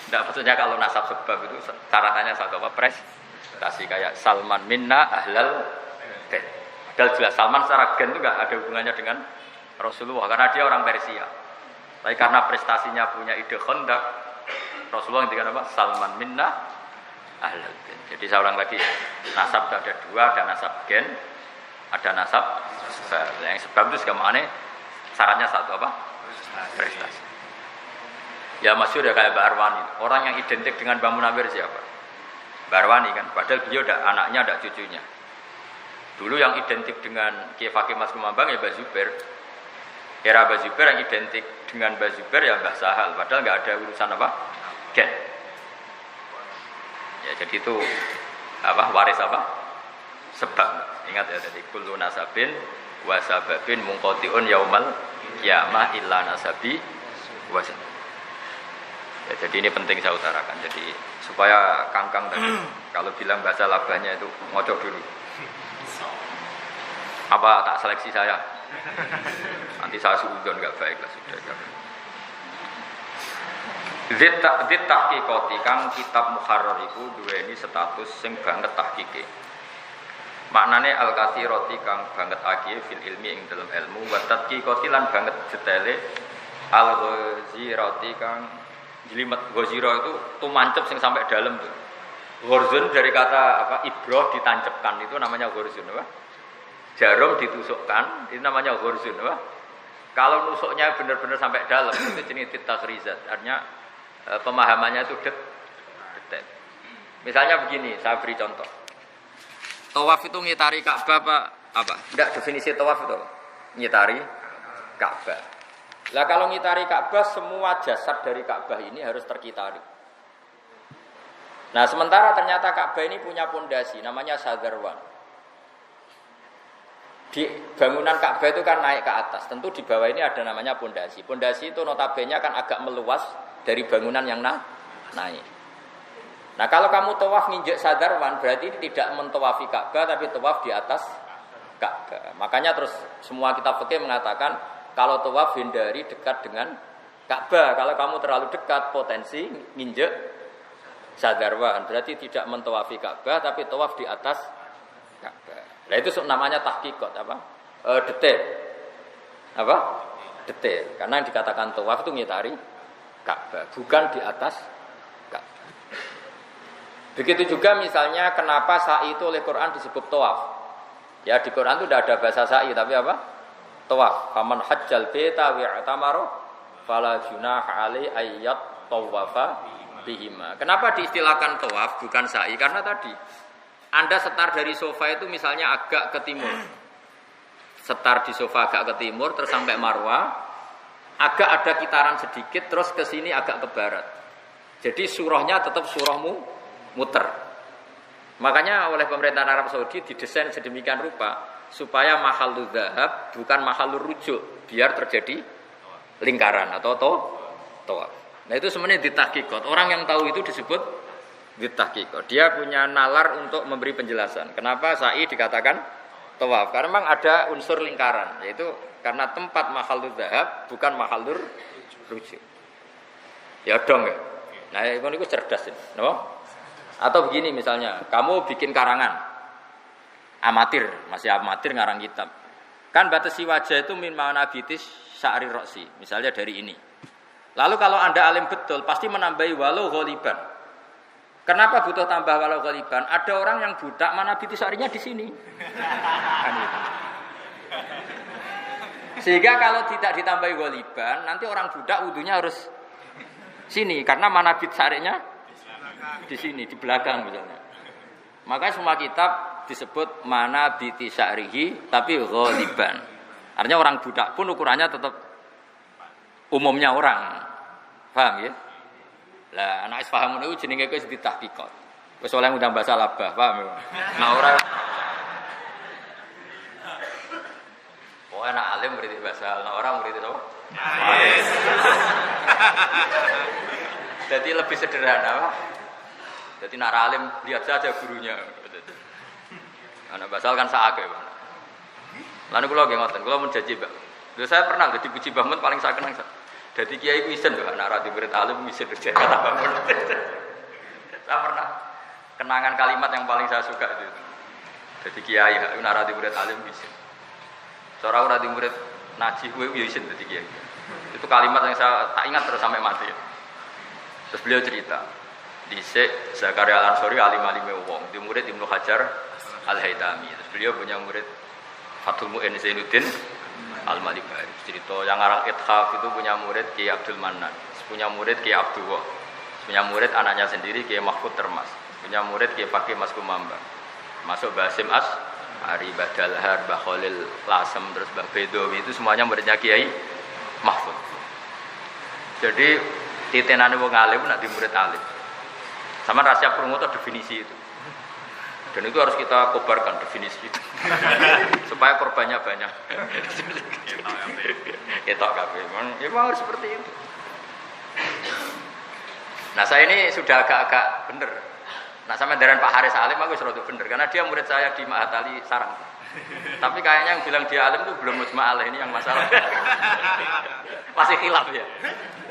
Enggak maksudnya kalau nasab sebab itu syaratannya satu apa prestasi kayak Salman minna ahlal bait. Padahal jelas Salman secara gen itu enggak ada hubungannya dengan Rasulullah karena dia orang Persia. Tapi karena prestasinya punya ide Khandaq, Rasulullah ngendikan apa? Salman minna ahlal bait. Jadi saya ulang lagi, nasab itu ada dua, ada nasab gen, ada nasab sebab. Yang sebab itu segamane syaratnya satu apa? Prestasi. Ya masyhur ya kayak Mbak Arwani. Orang yang identik dengan Mbak Munawir siapa? Mbak Arwani kan, padahal beliau ada anaknya, ada cucunya. Dulu yang identik dengan Kiai Fakih Mas Kumambang ya Mbak Zubair. Era Mbak Zubair yang identik dengan Mbak Zubair ya Mbah Sahal, padahal nggak ada urusan apa? Gen. Ya jadi itu apa? Waris apa? Sebab. Ingat ya jadi kullu nasabin wa sababin munqati'un yaumal qiyamah illa nasabi wa sabab. Ya, jadi ini penting saya utarakan. Jadi supaya Kangkang tadi kalau bilang bahasa labahnya itu ngocok dulu. Apa tak seleksi saya? Nanti saya suudon nggak baik lah sudah. Zit tahqiqati kang kitab Muharrar iku duweni status sing banget tahqiqe. Maknane al-katsirati kang banget akeh fil ilmi ing dalam ilmu wa tahqiqati lan banget detaile al-ghazirati kang jelimet. Ghazira itu tumancep sing sampai dalam tuh. Ghorzun dari kata apa? Ibroh ditancapkan itu namanya ghorzun apa? Jarum ditusukkan itu namanya ghorzun apa? Kalau nusuknya benar-benar sampai dalam itu jenis takhrizat. Artinya pemahamannya itu detail. Misalnya begini, saya beri contoh. Tawaf itu ngitari Ka'bah apa? Enggak definisi tawaf itu. Ngitari Ka'bah. Lah kalau ngitari Ka'bah semua jasad dari Ka'bah ini harus terkitari. Nah, sementara ternyata Ka'bah ini punya pondasi namanya Sadarwan. Di bangunan Ka'bah itu kan naik ke atas. Tentu di bawah ini ada namanya pondasi. Pondasi itu notabene kan agak meluas dari bangunan yang naik. Nah, kalau kamu tawaf nginjek Sadarwan berarti ini tidak mentowafi Ka'bah tapi tawaf di atas Ka'bah. Makanya terus semua kitab fikih mengatakan kalau tawaf hindari dekat dengan Ka'bah. Kalau kamu terlalu dekat potensi nginjek Sadarwan berarti tidak mentowafi Ka'bah tapi tawaf di atas Ka'bah. Nah itu namanya tahqiqat apa? Detail. Apa? Detail. Karena yang dikatakan tawaf itu ngitari Ka'bah, bukan di atas Ka'bah. Begitu juga misalnya kenapa sa'i itu oleh Quran disebut tawaf. Ya di Quran itu tidak ada bahasa sa'i tapi apa? Tawaf. Faman hajjal baita wa i'tamara fala junaha alai ayyat tawafa bihima. Kenapa diistilahkan tawaf bukan sa'i? Karena tadi Anda setar dari sofa itu misalnya agak ke timur. Setar di sofa agak ke timur terus sampai Marwah, agak ada kitaran sedikit terus ke sini agak ke barat. Jadi surahnya tetap surahmu muter. Makanya oleh pemerintah Arab Saudi didesain sedemikian rupa supaya mahallul dzahab bukan mahallul rujuk, biar terjadi lingkaran atau tawaf. Nah itu sebenarnya ditahqiqat. Orang yang tahu itu disebut ditahqiqat. Dia punya nalar untuk memberi penjelasan. Kenapa sa'i dikatakan tawaf? Karena memang ada unsur lingkaran, yaitu karena tempat mahallul dzahab bukan mahallur rujuk. Ya dong ya. Nah, itu cerdas ini. No? Atau begini misalnya, kamu bikin karangan amatir, masih amatir ngarang kitab. Kan batasi wajah itu min manabitis sya'ri roksi, misalnya dari ini. Lalu kalau Anda alim betul, pasti menambahi walau ghaliban. Kenapa butuh tambah walau ghaliban? Ada orang yang budak manabitis sya'rinya di sini. Kan itu. Sehingga kalau tidak ditambahi ghaliban, nanti orang budak wudunya harus sini karena manabit sya'rinya di sini, di belakang misalnya. Maka semua kitab disebut manabiti sya'rihi tapi ghaliban. Artinya orang budak pun ukurannya tetap umumnya orang. Paham ya? Lah anak wis paham ngono jenenge wis ditahqiqat. Wis oleh ngundang bahasa labah, paham ya? Nah ora oh anak alim murid bahasa, nah orang murid apa? Yes. Jadi lebih sederhana, Pak. Jadi nak alim lihat saja gurunya. Anak basal kan saake, Pak. Lalu kula nggih ngoten, kula mun janji, Pak. Lho saya pernah jadi puji Mbah Mun paling saya kenang. Jadi kiai ku isen, Pak, anak ra murid alim isen kerja kata Mbah Mun. Saya pernah kenangan kalimat yang paling saya suka itu. Jadi kiai anak ra murid alim isen. Seorang ora murid najih kowe yo isen dadi kiai. Itu kalimat yang saya tak ingat terus sampai mati. Terus beliau cerita, dhisik Zakaria Al-Ansori alim-alime wong, di murid Ibnu Hajar Al-Haytami. Terus beliau punya murid Fathul Mu'in Zainuddin Al-Malibari. Cerita yang arang Ithaf itu punya murid Kiai Abdul Manan, punya murid Kiai Abdullah, punya murid anaknya sendiri Kiai Mahfud Termas, punya murid Kiai Pakih Mas Kumamba. Masuk Basim As Ari Badalhar, Mbah Khalil Lasem, terus Mbah Bedowi itu semuanya muridnya Kiai Mahfud. Jadi titenane wong alim nak di murid alim. Sama rahasia krungu itu definisi itu. Dan itu harus kita kobarkan definisi itu. Supaya korbannya banyak. Ketok kabeh. Memang harus seperti itu. Nah, saya ini sudah agak-agak bener. Nah, sama dengan Pak Haris Alim aku sudah bener karena dia murid saya di Ma'had Ali Sarang. Tapi kayaknya yang bilang dia alim itu belum mujma'alah, ini yang masalah. Masih khilaf ya.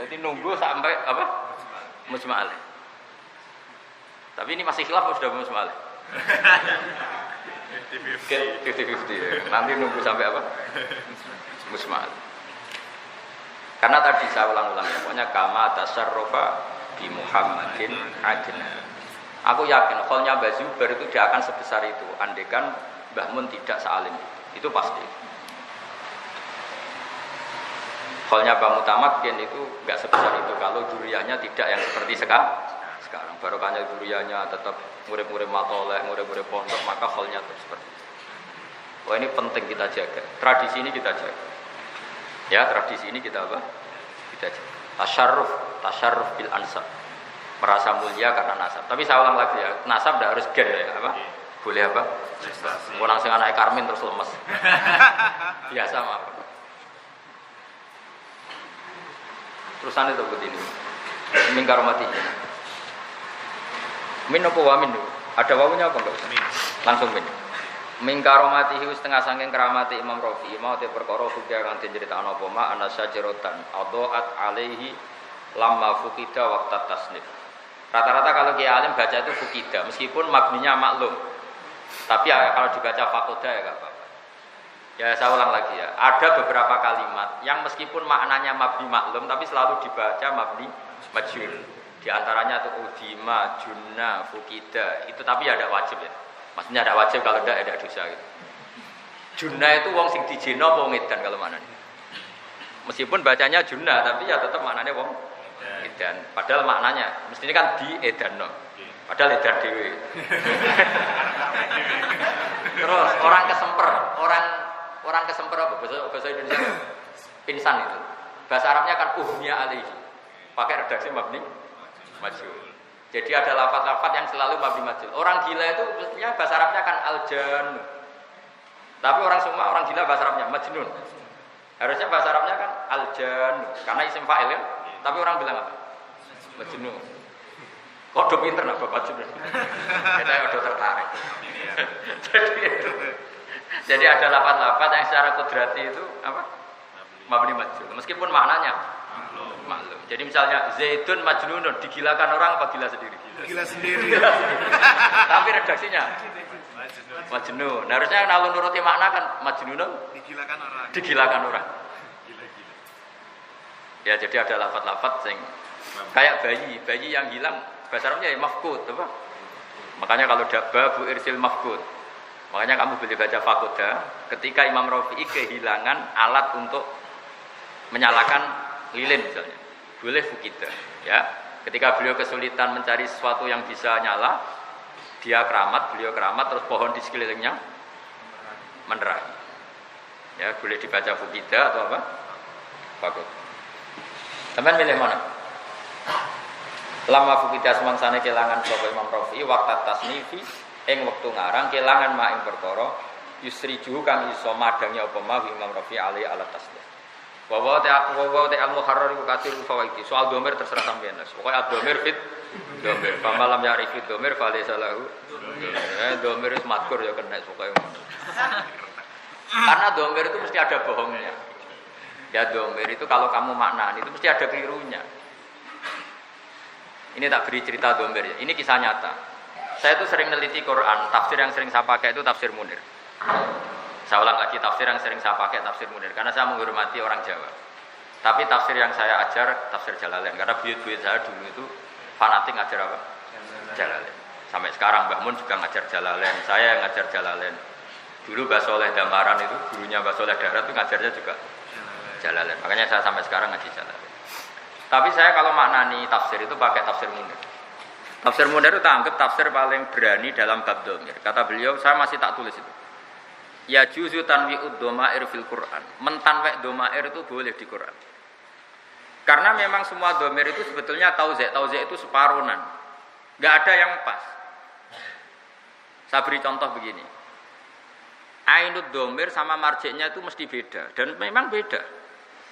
Jadi nunggu sampai apa? Mujma'alah. Tapi ini masih khilaf sudah mujma'alah. 50-50 ya. Nanti nunggu sampai apa? Mujma'alah. Karena tadi saya ulang-ulang ya, pokoknya kama tasarrufa bi Muhammadin adna. Aku yakin kholnya Mbah Zubair itu dia akan sebesar itu andaikan Mbah Mun tidak sealim itu pasti. Kholnya Mbah Mutamakin itu enggak sebesar itu kalau duriannya tidak yang seperti sekarang. Barokahnya duriannya tetap murid-murid matolek, murid-murid pondok, maka kholnya tetap seperti itu. Wah ini penting kita jaga. Tradisi ini kita jaga. Ya tradisi ini kita apa? Kita jaga. Tasyarruf bil ansab. Merasa mulia karena nasab. Tapi saya ulang lagi ya, nasab tidak harus gen ya, apa? Boleh apa? Mau langsung anak Karmin terus lemes. Biasa maaf. Terusan itu begini. Min karomati. Min apa wa min? Ada wawunya apa enggak? Langsung min. Min karomati setengah saking keramati Imam Rafi. Mau te perkara sugih kang diceritakno apa ma ana sajaratan adaat alaihi lamma fuqida waqta tasnif. Rata-rata kalau Kiai alim baca itu fukida, meskipun mabninya maklum. Tapi ya, kalau dibaca fakoda ya enggak apa-apa. Ya saya ulang lagi ya. Ada beberapa kalimat yang meskipun maknanya mabni maklum, tapi selalu dibaca mabni majhul. Di antaranya itu udima, junna, fukida. Itu tapi ya ada wajib ya. Maksudnya ada wajib kalau tidak ada dosa gitu. Junna itu wong sing dijeno apa wong edan kalau maknanya. Meskipun bacanya junna, tapi ya tetap maknanya wong edan. Padahal maknanya mestinya kan di edan no. Padahal edan dewe. Terus orang kesemper, orang kesemper apa bahasa Indonesia? Pingsan itu. Bahasa Arabnya kan uhnya alaihi. Pakai redaksi mabni majhul. Jadi ada lafaz-lafaz yang selalu mabni majhul. Orang gila itu mestinya bahasa Arabnya kan aljan. Tapi orang semua orang gila bahasa Arabnya majnun. Harusnya bahasa Arabnya kan aljan karena isim fa'il ya. Tapi orang bilang apa? Majnun. Kode pinter nak Bapak Majnun. Kita udah tertarik. Jadi ada lafaz-lafaz yang secara kudrati itu apa? Mabni majhul. Meskipun maknanya maklum. Jadi misalnya Zaidun majnunun, digilakan orang apa gila sendiri? Gila sendiri. Tapi redaksinya majnun. Nah, harusnya kalau nuruti makna kan majnunun digilakan orang. Ya jadi ada lafaz-lafaz yang kayak bayi yang hilang bahasa Arabnya ya mafqud, apa? Makanya kalau dabba bu irsil mafqud. Makanya kamu boleh baca fakoda ketika Imam Rafi'i kehilangan alat untuk menyalakan lilin misalnya. Boleh fukida, ya. Ketika beliau kesulitan mencari sesuatu yang bisa nyala, beliau keramat terus pohon di sekelilingnya menerangi. Ya, boleh dibaca fukida atau apa? Fakoda. Teman milih mana? Lama fukida semangsane kelangan sapa Imam Rafi'i waktu tasnifi ing wektu ngarang kelangan mak ing perkara yusrijuhu kang iso madangi apa mah Imam Rafi'i ali ala tasnif. Wa al-muharrar iku kathir fawaidi. Soal domir terserah sampeyan. Pokoke ad-domir fit domir. Pamalam ya'rifid domir falaysa lahu. Domir itu madkur ya kena pokoke. Karena domir itu mesti ada bohongnya. Ya domir itu kalau kamu maknani itu mesti ada kelirunya. Ini tak beri cerita domir ya. Ini kisah nyata. Saya itu sering neliti Quran. Tafsir yang sering saya pakai itu tafsir Munir. Saya ulang lagi, tafsir yang sering saya pakai tafsir Munir karena saya menghormati orang Jawa. Tapi tafsir yang saya ajar tafsir Jalalain karena buyut-buyut saya dulu itu fanatik ngajar apa? Jalalain. Sampai sekarang Mbah Mun juga ngajar Jalalain, saya yang ngajar Jalalain. Dulu Mbah Soleh Damaran itu gurunya Mbah Soleh Darat itu ngajarnya juga Jalalain. Makanya saya sampai sekarang ngaji Jalalain. Tapi saya kalau maknani tafsir itu pakai tafsir Munir. Tafsir Munir itu tak anggap tafsir paling berani dalam bab domir. Kata beliau, saya masih tak tulis itu. Ya juzu tanwi'ud domair fil Quran. Mentanwek domair itu boleh di Quran. Karena memang semua domir itu sebetulnya tauze' itu separunan. Gak ada yang pas. Saya beri contoh begini. Ainud domir sama marjeknya itu mesti beda. Dan memang beda.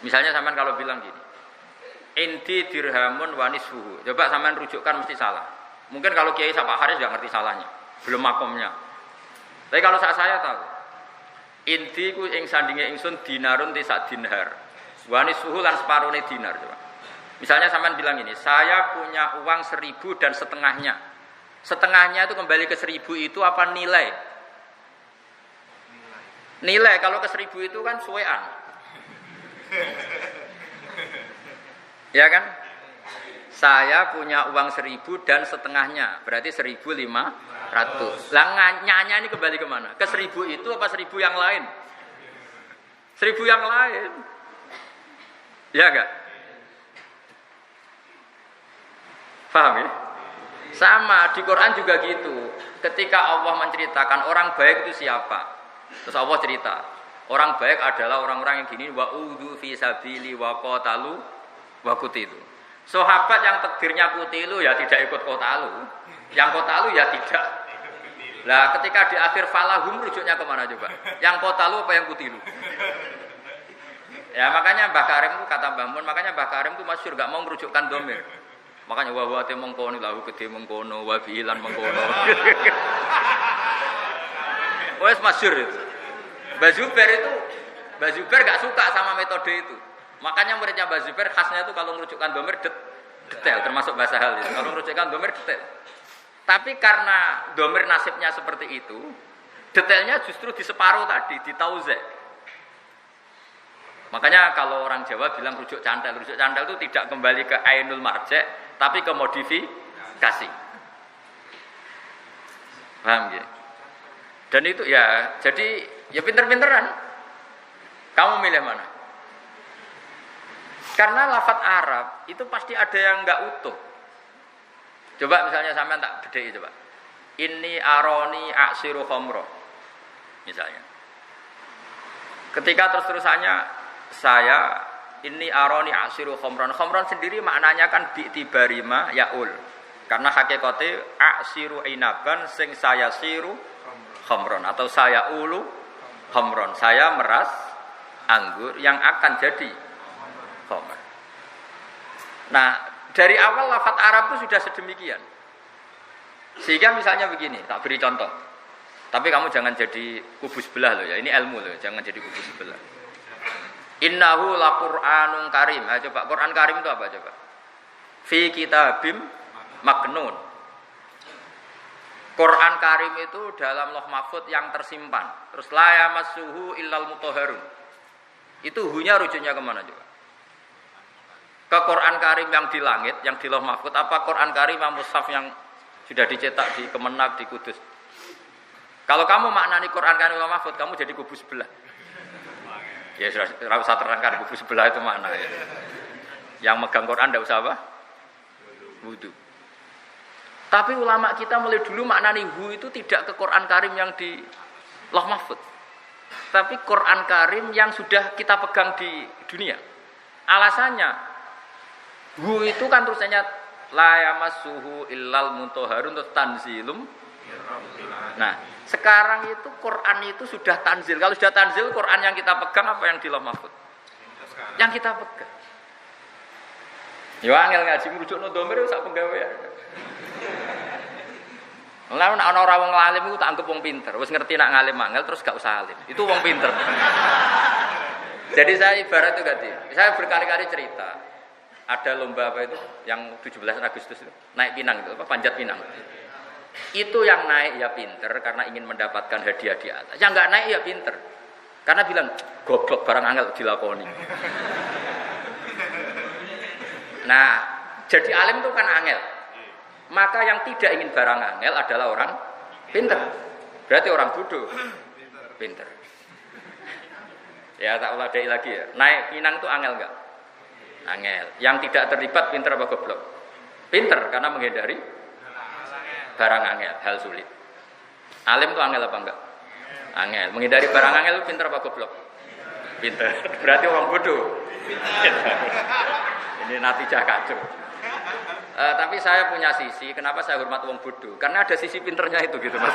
Misalnya sampean kalau bilang gini. Inti dirhamun wanisfuhu. Coba sampean rujukkan mesti salah. Mungkin kalau Kiai Pak Haris gak ngerti salahnya. Belum makomnya. Tapi kalau saya tahu. Inti ku ing sandinge ingsun dinarun tisak dinar. Wanis suhu lan separone dinar coba. Misalnya sampean bilang ini, saya punya uang 1.000 dan setengahnya. Setengahnya itu kembali ke 1.000 itu apa nilai? Nilai kalau ke 1.000 itu kan suwean. Ya kan? Saya punya uang 1.000 dan setengahnya, berarti 1.500. Lah nyanya ini kembali kemana? Ke 1.000 itu apa 1.000 yang lain? 1.000 yang lain. Ya enggak? Paham ya? Sama di Quran juga gitu. Ketika Allah menceritakan orang baik itu siapa? Terus Allah cerita, orang baik adalah orang-orang yang gini wa udzu fi sabili wa qatalu wa qutilu. Sahabat yang takdirnya kutilu ya tidak ikut kotalu, yang kotalu ya tidak. Lah ketika di akhir falahum rujuknya kemana coba? Yang kotalu apa yang kutilu? Ya makanya Mbah Karim itu kata Mbah Mun, makanya Mbah Karim itu masyhur gak mau merujukkan domir. Makanya wa te mengkono lahu gede mengkono wa bilan mengkono. Wes masyhur itu. Mbah Zubair gak suka sama metode itu. Makanya muridnya Mbah Zubair khasnya itu kalau merujukkan domir detail, termasuk bahasa hal itu. Kalau merujukkan domir detail. Tapi karena domir nasibnya seperti itu, detailnya justru di separuh tadi, di tauze'. Makanya kalau orang Jawa bilang rujuk cantel itu tidak kembali ke ainul marje', tapi ke modifikasi. Paham ya? Dan itu ya, jadi ya pinter-pinteran. Kamu milih mana? Karena lafadz Arab itu pasti ada yang enggak utuh. Coba misalnya sampean tak bedheki coba. Inni aroni aksiru khamra. Misalnya. Ketika terus-terusannya saya inni aroni aksiru khamran. Khamran sendiri maknanya kan bi'tibarima yaul. Karena hakikate aksiru inaban sing saya siru khamran atau saya ulu khamran. Saya meras anggur yang akan jadi khamr. Nah, dari awal lafadz Arab itu sudah sedemikian. Sehingga misalnya begini, tak beri contoh. Tapi kamu jangan jadi kubu sebelah loh ya. Ini ilmu loh, jangan jadi kubu sebelah. Innahu laqur'anun karim. Nah, coba Quran Karim itu apa coba? Fi kitabim maknun. Quran Karim itu dalam Lauh Mahfuz yang tersimpan. Terus la yamassuhu illal mutahharun. Itu hunya rujuknya kemana coba? Ke Quran Karim yang di langit, yang di Lauh Mahfuz, apa Quran Karim yang mushaf yang sudah dicetak di Kemenag, di Kudus? Kalau kamu maknani Quran Karim Lauh Mahfuz, kamu jadi kubu sebelah. Ya sudah, tidak usah terangkan kubu sebelah itu makna ya. Yang megang Quran tidak usah apa? Wudu. Tapi ulama kita mulai dulu maknani hu itu tidak ke Quran Karim yang di Lauh Mahfuz, tapi Quran Karim yang sudah kita pegang di dunia. Alasannya hu itu kan tulisannya la yamassuhu illal mutahharun tanzilum. Nah, sekarang itu Quran itu sudah tanzil. Kalau sudah tanzil, Quran yang kita pegang apa yang di Lauh Mahfuz? Yang kita pegang. Ya angel ngaji merujukno domir sak penggawean. Lah nek ana ora wong alim iku tak anggap wong pinter. Wis ngerti nak ngalim angel terus gak usah alim. Itu wong pinter. Jadi saya ibarat itu ganti. Saya berkali-kali cerita. Ada lomba apa itu yang 17 Agustus itu. Naik pinang itu apa panjat pinang. Itu yang naik ya pinter karena ingin mendapatkan hadiah di atas. Yang enggak naik ya pinter. Karena bilang goblok barang angel dilakoni. Nah, jadi alim itu kan angel. Maka yang tidak ingin barang angel adalah orang pinter. Berarti orang bodoh. Pinter. Ya tak uladai lagi ya. Naik pinang itu angel enggak? Angel. Yang tidak terlibat pinter apa goblok? Pinter karena menghindari barang angel, hal sulit. Alim itu angel apa enggak? Angel. Menghindari barang angel itu pinter apa goblok? Pinter. Berarti orang bodoh. Ini natijah kacau. Tapi saya punya sisi, kenapa saya hormat wong bodoh? Karena ada sisi pinternya itu gitu Mas.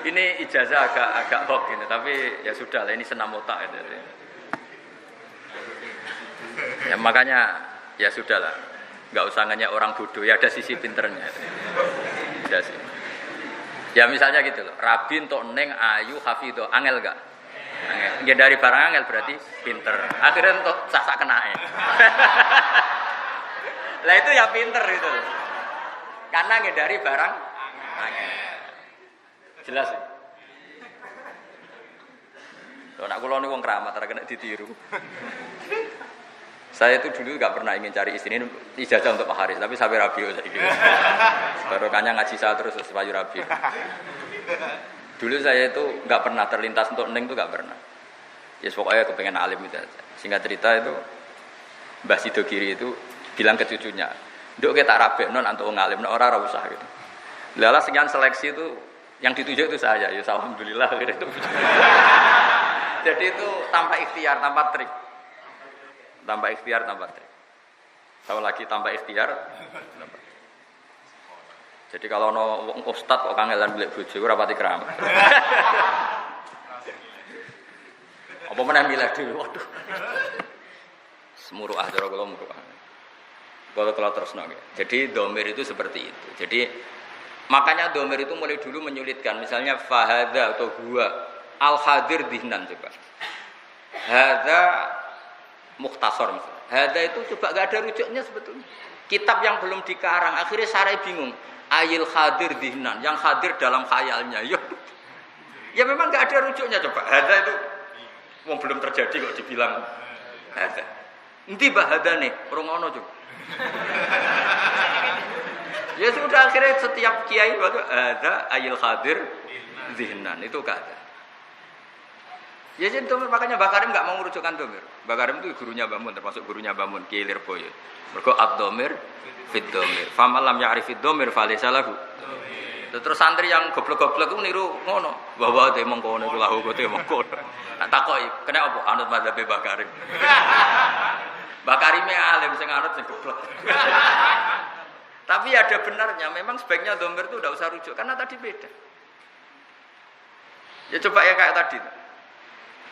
Ini ijazah agak hoax ini, tapi ya sudah lah ini senam otak itu. Ya makanya ya sudahlah, nggak usah nanya orang bodoh, ya ada sisi pinternya. Ya sih. Ya misalnya gitu loh, Rabi untuk Neng Ayu Hafidho, angel gak? Angel. Ya dari barang angel berarti pinter. Akhirnya untuk sasak kenae. Lah itu ya pinter itu. Karena ngedari barang angel. Jelas ya? Kalau nak kulo nih wong keramat, kena ditiru. Saya itu dulu nggak pernah ingin cari istri ini ijazah untuk Pak Haris, tapi sampai Rabiu saya gitu. Barokahnya ngaji saya terus supaya Rabiu. Dulu saya itu nggak pernah terlintas untuk Neng itu nggak pernah. Ya pokoknya kepengen alim itu aja. Singkat cerita itu Mbah Sido Kiri itu bilang ke cucunya, "Nduk kita rabe non untuk ngalim, non orang usah gitu." Lala sekian seleksi itu yang dituju itu saya, ya alhamdulillah gitu. Jadi itu tanpa ikhtiar, tanpa trik. Tanpa ikhtiar, tanpa trik. Tahu lagi tanpa ikhtiar. Jadi kalau no ustad kok kangelan golek bojo ora pati keramat. Apa meneh milih dhewe, waduh. Semuruah cara kula muruah. Kalau terus nggih. Jadi domir itu seperti itu. Jadi makanya domir itu mulai dulu menyulitkan. Misalnya fahadha atau huwa al-hadir dihnan coba. Hadza mukhtasar misalnya. Hadza itu coba gak ada rujuknya sebetulnya. Kitab yang belum dikarang akhirnya sarai bingung. Ayil hadir dihnan, yang hadir dalam khayalnya. Ya memang gak ada rujuknya coba. Hadza itu belum terjadi kok dibilang hadza. Endi bah hadza nih? Ora ngono coba. Ya sudah akhirnya setiap kiai itu ada ayil hadir zihnan itu kata. Ya jadi domir makanya Mbak Karim nggak mau merujukkan domir. Mbak Karim itu gurunya Mbak Mun, termasuk gurunya Mbak Mun Kiai Lirboyo. Mergo ad-domir fit domir. Famalam ya'rifid domir falaysa lahu. Terus santri yang goblok-goblok itu niru ngono. Bahwa te mengkono iku lahu te mengkono. Nak takoki, kena apa anut mazhab Mbak Karim. Mbak Karime alim sing anut sing goblok. Tapi ada benarnya, memang sebaiknya domir itu tidak usah rujuk karena tadi beda. Ya coba ya kayak tadi.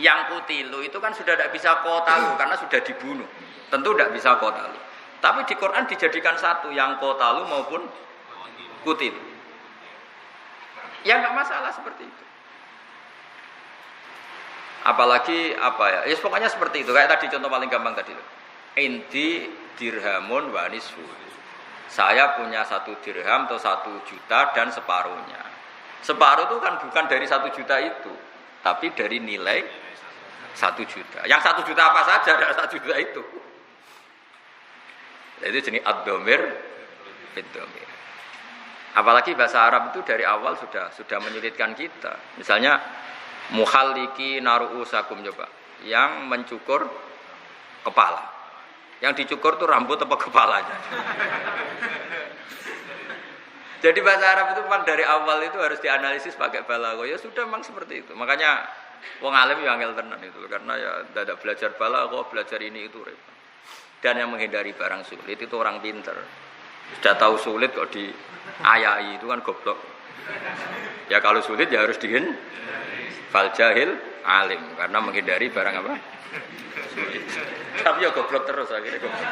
Yang kutilu itu kan sudah tidak bisa kotalu karena sudah dibunuh. Tentu tidak bisa kotalu. Tapi di Quran dijadikan satu yang kotalu maupun kutilu. Ya nggak masalah seperti itu. Apalagi apa ya? Ya pokoknya seperti itu. Kayak tadi contoh paling gampang tadi. Inti dirhamun wa nisfu. Saya punya 1 dirham atau 1 juta dan separuhnya. Separuh itu kan bukan dari 1 juta itu, tapi dari nilai 1 juta. Yang 1 juta apa saja dari 1 juta itu. Itu jenis ad-domir, bid-domir. Apalagi bahasa Arab itu dari awal sudah menyulitkan kita. Misalnya muhalliki naru'usakum coba, yang mencukur kepala. Yang dicukur tuh rambut atau kepalanya. Jadi bahasa Arab itu memang dari awal itu harus dianalisis pakai balaghah. Ya sudah memang seperti itu. Makanya Wong alim ya angel tenan itu karena ya tidak belajar balaghah, belajar ini itu repot. Dan yang menghindari barang sulit itu orang pinter. Sudah tahu sulit kok diayai itu kan goblok. Ya kalau sulit ya harus fal jahil alim karena menghindari barang apa? Sulit. Tapi ya goblok terus akhirnya goblok.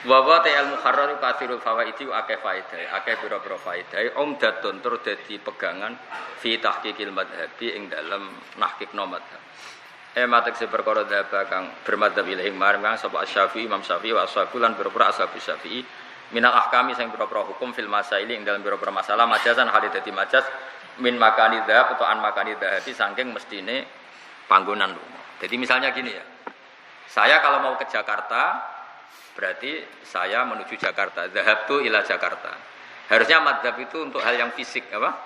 Wa ta'al muharrar katsirul fawaidi wa akeh faedah, akeh pira-pira faedah umdatun tur dadi pegangan fi tahqiqil madhabi ing dalem nahqiqno madhab. Matek se perkara dhaba kang bermadhab ilahi marang sapa Asy-Syafi'i Imam Syafi'i wa ashabu lan pira-pira ashabu Syafi'i minal ahkami sing pira-pira hukum fil masaili ing dalem pira-pira masalah majazan hal dadi majaz min makani dhab atau an makani dhabi saking mestine panggonan lunga. Jadi misalnya gini ya. Saya kalau mau ke Jakarta berarti saya menuju Jakarta. Dhahabtu ila Jakarta. Harusnya madhab itu untuk hal yang fisik apa?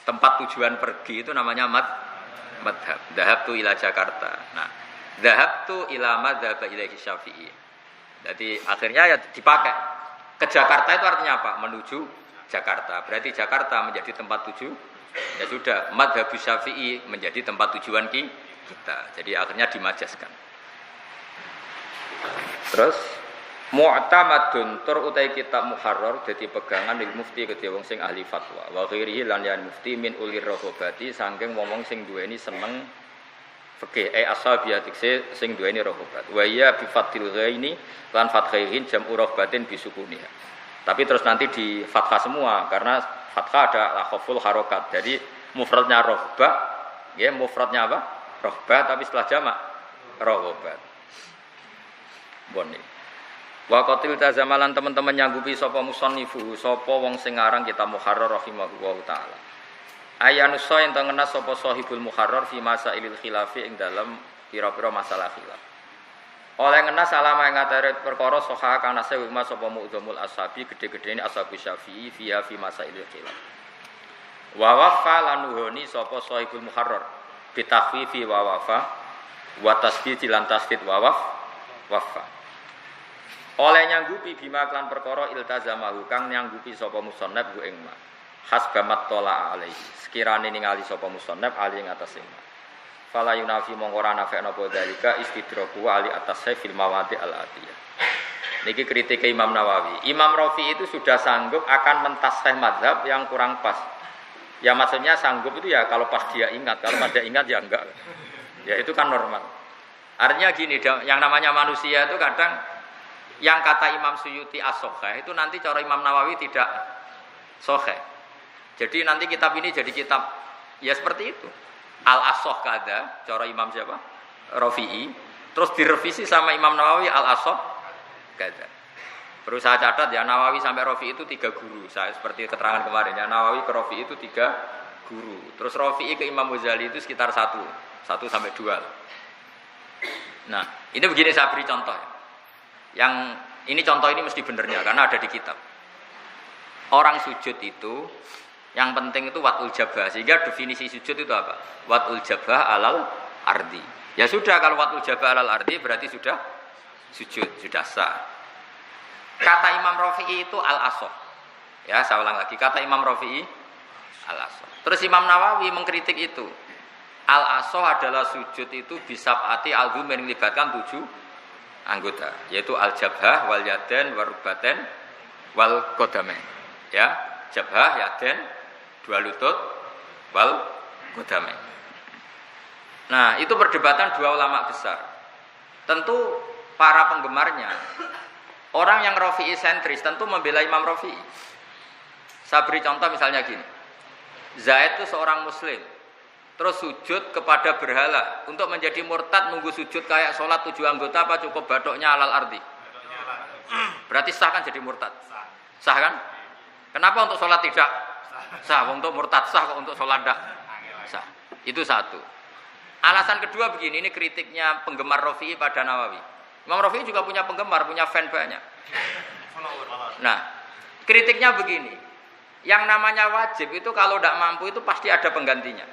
Tempat tujuan pergi itu namanya madhab. Dhahabtu ila Jakarta. Nah, dhahabtu ila madhab ilaihi Syafi'i. Jadi akhirnya ya dipakai. Ke Jakarta itu artinya apa? Menuju Jakarta. Berarti Jakarta menjadi tempat tuju. Ya sudah, madhab Syafi'i menjadi tempat tujuan kita. Jadi akhirnya dimajaskan. Terus mu'tamadun tur utai kitab muharrar dadi pegangan lil mufti kedhe wong sing ahli fatwa wa ghairihi lan yan mufti min ulir rohobati saking wong sing duweni seneng fikih ashabiyati sing duweni rohobat wa ya bi fatil ghaini lan fathaihin jam rohbatin bisukuniha tapi terus nanti di fathah semua karena fathah ada khaful harokat jadi mufradnya rohbah ya mufradnya apa rohbah tapi setelah jamak rohobat boni wa qatil tazamalan teman-teman nyanggupi sapa musannifu sapa wong sing aran kita muharrar rahimahullahu taala ayanusa ento ngenas sapa sahibul muharrar fi masailil khilafi ing dalem pira-pira masalah khilaf oleh ngenas alama ing atare perkara soha kana sewu mas sapa mu'dzamul ashabi gede-gedene ashabu syafi'i fi masailil khilaf wa wafa lanuhoni sapa sahibul muharrar bitakhfifi wa wafa wa tasdid lan tasdid wa wafa oleh nyanggupi bima klan perkara iltazamahu kang nyanggupi sapa musannaf ku ing ma hasbamat tola alaihi sekirane ningali sapa musannaf ali ing atas ing fala yunafi mongko ora nafekno apa dalika istidraku ali atas fil mawadi al atiyah niki kritik Imam Nawawi Imam Rafi'i itu sudah sanggup akan mentasih mazhab yang kurang pas ya maksudnya sanggup itu ya kalau pas dia ingat kalau pas dia ingat ya enggak ya itu kan normal artinya gini yang namanya manusia itu kadang yang kata Imam Suyuti as-sokheh itu nanti cara Imam Nawawi tidak sokheh. Jadi nanti kitab ini jadi kitab ya seperti itu. Al-As-Sokh kada, cara Imam siapa? Rafi'i. Terus direvisi sama Imam Nawawi Al-As-Sokh kada. Perlu saya catat ya Nawawi sampai Rafi'i itu 3 guru. Saya seperti keterangan kemarin ya Nawawi ke Rafi'i itu 3 guru. Terus Rafi'i ke Imam Ghazali itu sekitar 1 sampai 2. Nah, ini begini saya beri contoh ya. Yang ini contoh ini mesti benernya karena ada di kitab. Orang sujud itu yang penting itu watul jabah. Sehingga definisi sujud itu apa? Watul jabah alal ardi. Ya sudah kalau watul jabah alal ardi berarti sudah sujud, sudah sah. Kata Imam Rafi'i itu al-asah. Ya, saya ulang lagi. Kata Imam Rafi'i al-asah. Terus Imam Nawawi mengkritik itu. Al-asah adalah sujud itu bisa ati al-dhum yang melibatkan 7 anggota yaitu al-jabhah wal yaden warubaten wal qadamain ya jabhah yaden 2 lutut wal qadamain. Nah itu perdebatan 2 ulama besar tentu para penggemarnya orang yang Rafi'i sentris tentu membela Imam Rafi'i. Saya beri contoh misalnya gini Zaid itu seorang muslim terus sujud kepada berhala untuk menjadi murtad nunggu sujud kayak sholat 7 anggota apa cukup badoknya alal ardi berarti sah kan jadi murtad sah kan kenapa untuk sholat tidak sah untuk murtad sah kok untuk sholat tidak sah itu satu alasan kedua begini ini kritiknya penggemar Rafi'i pada Nawawi Imam Rafi'i juga punya penggemar punya fan banyak nah kritiknya begini yang namanya wajib itu kalau tidak mampu itu pasti ada penggantinya.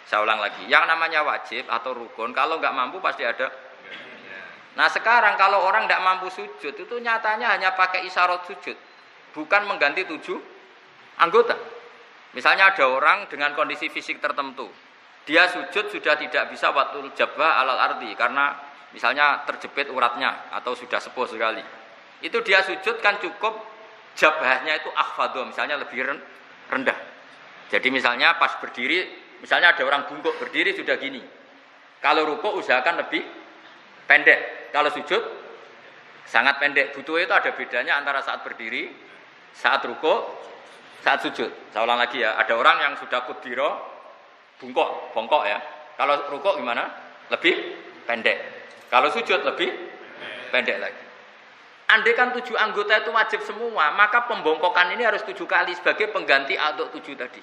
Saya ulang lagi, yang namanya wajib atau rukun kalau nggak mampu pasti ada. Nah sekarang kalau orang nggak mampu sujud itu nyatanya hanya pakai isyarat sujud, bukan mengganti 7 anggota. Misalnya ada orang dengan kondisi fisik tertentu, dia sujud sudah tidak bisa watul jabah alal ardi karena misalnya terjepit uratnya atau sudah sepuh sekali. Itu dia sujud kan cukup jabahnya itu akhfadhu, misalnya lebih rendah. Jadi misalnya pas berdiri, misalnya ada orang bungkuk berdiri sudah gini. Kalau rukuk usahakan lebih pendek. Kalau sujud sangat pendek. Butuh itu ada bedanya antara saat berdiri, saat rukuk, saat sujud. Saya ulang lagi ya, ada orang yang sudah kudiro bongkok ya. Kalau rukuk gimana? Lebih pendek. Kalau sujud lebih pendek lagi. Andai kan 7 anggota itu wajib semua, maka pembongkokan ini harus 7 kali sebagai pengganti untuk 7 tadi.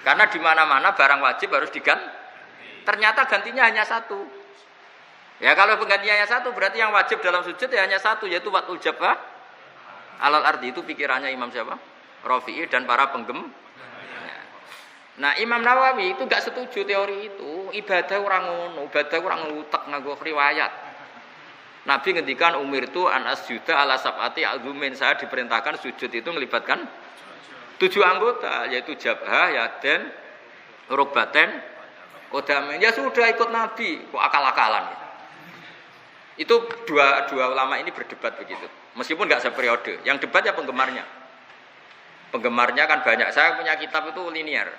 Karena di mana-mana barang wajib harus diganti. Ternyata gantinya hanya 1. Ya kalau penggantinya hanya 1 berarti yang wajib dalam sujud ya hanya 1, yaitu watul jabah alal ardi. Itu pikirannya Imam siapa? Rafi'i dan para penggem. Nah Imam Nawawi itu gak setuju teori itu. Ibadah orang ngono, ibadah orang ngutek nganggo riwayat. Nabi ngendikan umirtu an asjuda ala sab'ati azumin, saya diperintahkan sujud itu melibatkan 7 anggota, yaitu jabhah, yaden, rukbaten, kodamen. Ya sudah ikut Nabi, kok akal-akalan. Itu dua ulama ini berdebat begitu. Meskipun nggak seperiode, yang debat ya penggemarnya. Penggemarnya kan banyak. Saya punya kitab itu linear.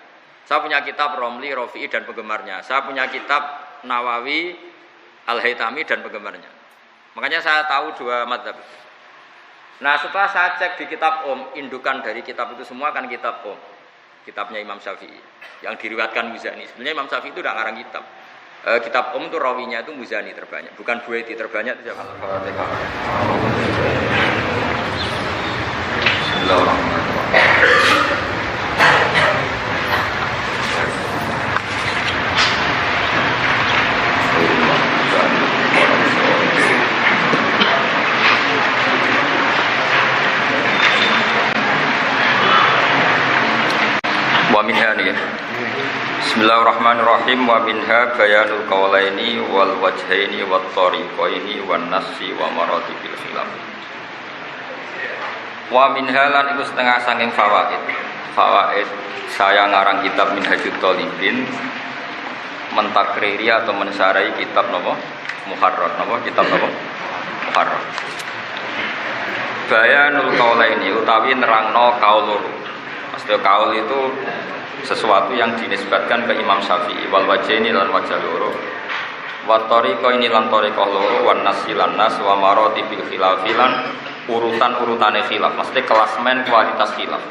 Saya punya kitab Romli, Rafi'i dan penggemarnya. Saya punya kitab Nawawi, Al-Haytami dan penggemarnya. Makanya saya tahu 2 mazhab. Nah setelah saya cek di kitab indukan dari kitab itu semua kan kitab kitabnya Imam Syafi'i yang diriwayatkan Muzani. Sebenarnya Imam Syafi'i itu tidak ngarang kitab. Kitab itu rawinya itu Muzani terbanyak, bukan Buaiti terbanyak itu siapa? Bismillahirrahmanirrahim. Wa minha nih. Bismillahirrahmanirrahim. Wa minha bayanul qawlaini wal wajhaini wat tariqaini wan nassi wa maratibil khilaf. Wa minha lan iku setengah saking fawaid. Fawaid saya ngarang kitab Minhajut Thalibin mentakriri atau mensarai kitab napa? Muharrar napa? Kitab napa? Muharrar. Bayanul qawlaini utawi nerangno kaul loro. Maksudnya kaul itu sesuatu yang dinisbatkan ke Imam Syafi'i wal wajhaini lan wajah loro wa tariqa lan tariqah loro wan nasi lan nas wa maratibil khilafilan urutan-urutane khilaf mesti kelasmen kualitas khilaf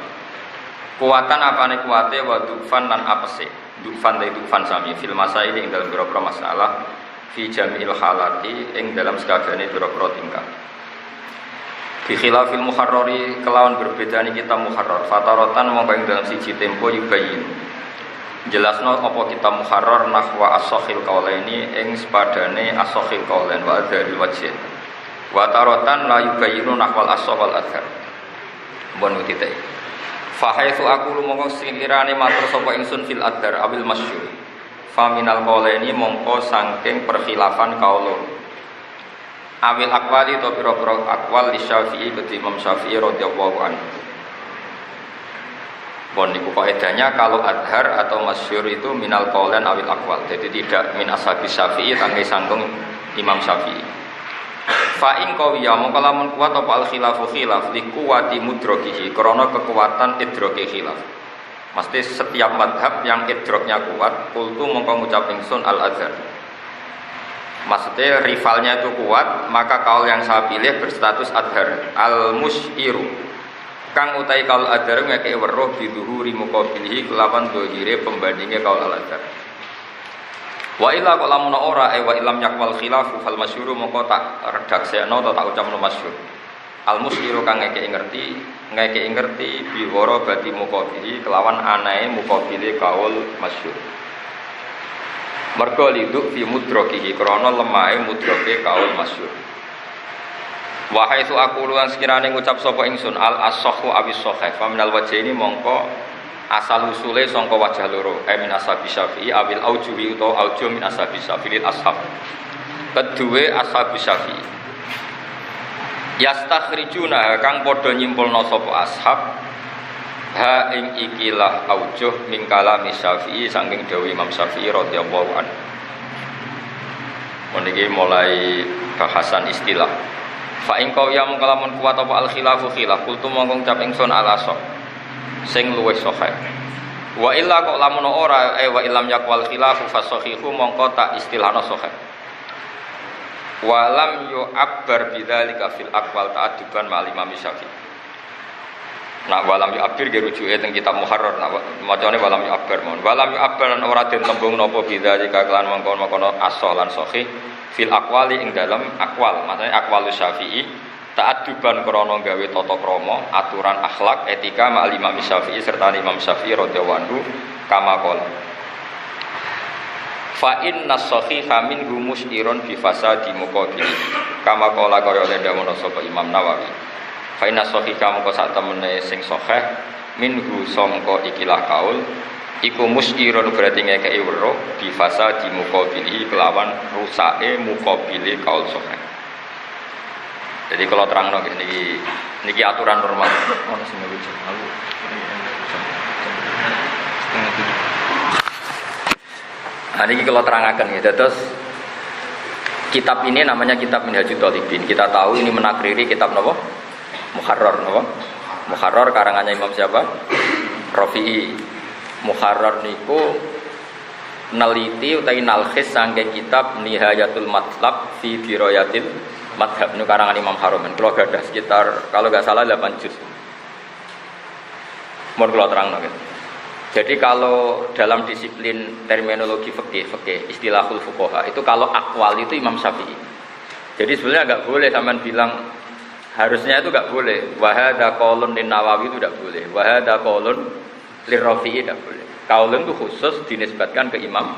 kuatan apane kuate wa dufan lan apese dufan ta dufan sami fil masail ing dalam beberapa masalah fi jamil halati ing dalam sakabehane beberapa tingkah. Bi khilafil muharrari kelawan berbedane kita muharrar fataratan mongko ing dalam siji tempo yubayin jelasno apa kita muharrar nahwa as-sakhil qaulaini ing sepadane as-sakhil qaulain wa adzaril wajh wa taratan la yubayinu nahwal as-sah wal adzar mbon utitai fa haitsu aqulu mongko sekirane matur sapa ingsun fil adzar abil masyhur fa minal qaulaini mongko saking perkhilafan kaul awil akwali atau pira-pira akwal li Syafi'i ke Imam Syafi'i radhiyallahu anhu. Bon niku kaidahnya kalau adhar atau masyhur itu minal qaulan awil akwal. Jadi tidak min ashabi Syafi'i tangge sanggung Imam Syafi'i. Fa in qawiya mongko lamun kuat apa al khilafu khilaf li quwati mudrakihi krana kekuatan idrake khilaf. Mesti setiap madhab yang idraknya kuat kultu mongko ngucap ingsun al adhar. Maksudnya rivalnya itu kuat, maka kaul yang saya pilih berstatus adhar al-musyiru kang utai kaul adhar ngekei weruh biduhuri muqabilihi kelawan dohire pembandingnya kaul al-adhar wa illa kok lamun ora wa ilam yakwal khilafu fal masyhuru moko tak redaksekno atau tak ucapno masyhur al-musyiru kang ngekei ngerti biwara bati muqabilihi kelawan anae muqabili kaul masyhur mergo liduk fi mudrakihi krana lemahe mudrake kaul masyhur wa haitsu aqulu lan sekirane ngucap sapa ingsun al as-sahhu awis sahih fa minal wajhaini mongko asal usule sangka wajah loro min ashabi Syafi'i awil aujuhi utawa aujuh min ashabi Syafi'i ashab kedue ashabi Syafi'i yastakhrijuna kang padha nyimpulna sapa ashab Ha ing ikilah aujuh min kalami Syafi'i saking dawuh Imam Syafi'i radhiyallahu anhu. Meniki mulai bahasan istilah. Fa ing qawyam kalamun kuat apa al khilafu khilaf kultu mongkong cap ingsun ala sok sing luwih sahih. Wa illa kok lamun ora wa illam yaqwal khilafu fasahihu mongko tak istilahna sahih. Wa lam yu'abbar bidzalika fil aqwal ta'adduban ma'al Imam Syafi'i. Nak walam yu'abbir ge rujuke teng kitab Muharrar nak macane walam yu'abbir mon. Walam yu'abbir lan ora den tembung napa bidzalika kelan mongkon-mongkon asal lan sahih fil aqwali ing dalam aqwal. Maksudnya aqwal Syafi'i ta'adduban krana gawe tata krama, aturan akhlak, etika ma'al Imam Syafi'i serta Imam Syafi'i radhiyallahu anhu kama qala. Fa inna sahiha minhu musyrun bi fasadi muqabil. Kama qala kaya dawuh sapa Imam Nawawi. Fa inna sahiha moko sak temene sing sahih minhu sangka ikilah kaul iku musyrun berarti ngekeki weruh bi fasadi muqabili kelawan rusake muqabili kaul sahih. Jadi kalau terangno niki aturan normal. Ono sing lucu. Nah, ini kalau terangaken ya. Terus kitab ini namanya kitab Minhajul Thalibin. Kita tahu ini menakriri kitab napa? Muharrar napa? Muharrar karangannya Imam siapa? Rafi'i. Muharrar niku neliti utawi nalkhis saking kitab Nihayatul Matlab fi Dirayatil Madhab niku karangan Imam Haromen. Kalau gadah sekitar kalau enggak salah 8 juz. Mun kula terangno gitu. Jadi kalau dalam disiplin terminologi fikih istilahul fuqaha itu kalau akwal itu Imam Syafi'i. Jadi sebenarnya enggak boleh sampean bilang harusnya itu enggak boleh. Wa hadza qaulun lin Nawawi itu enggak boleh. Wa hadza qaulun lir Rafi'i enggak boleh. Qaulun itu khusus dinisbatkan ke Imam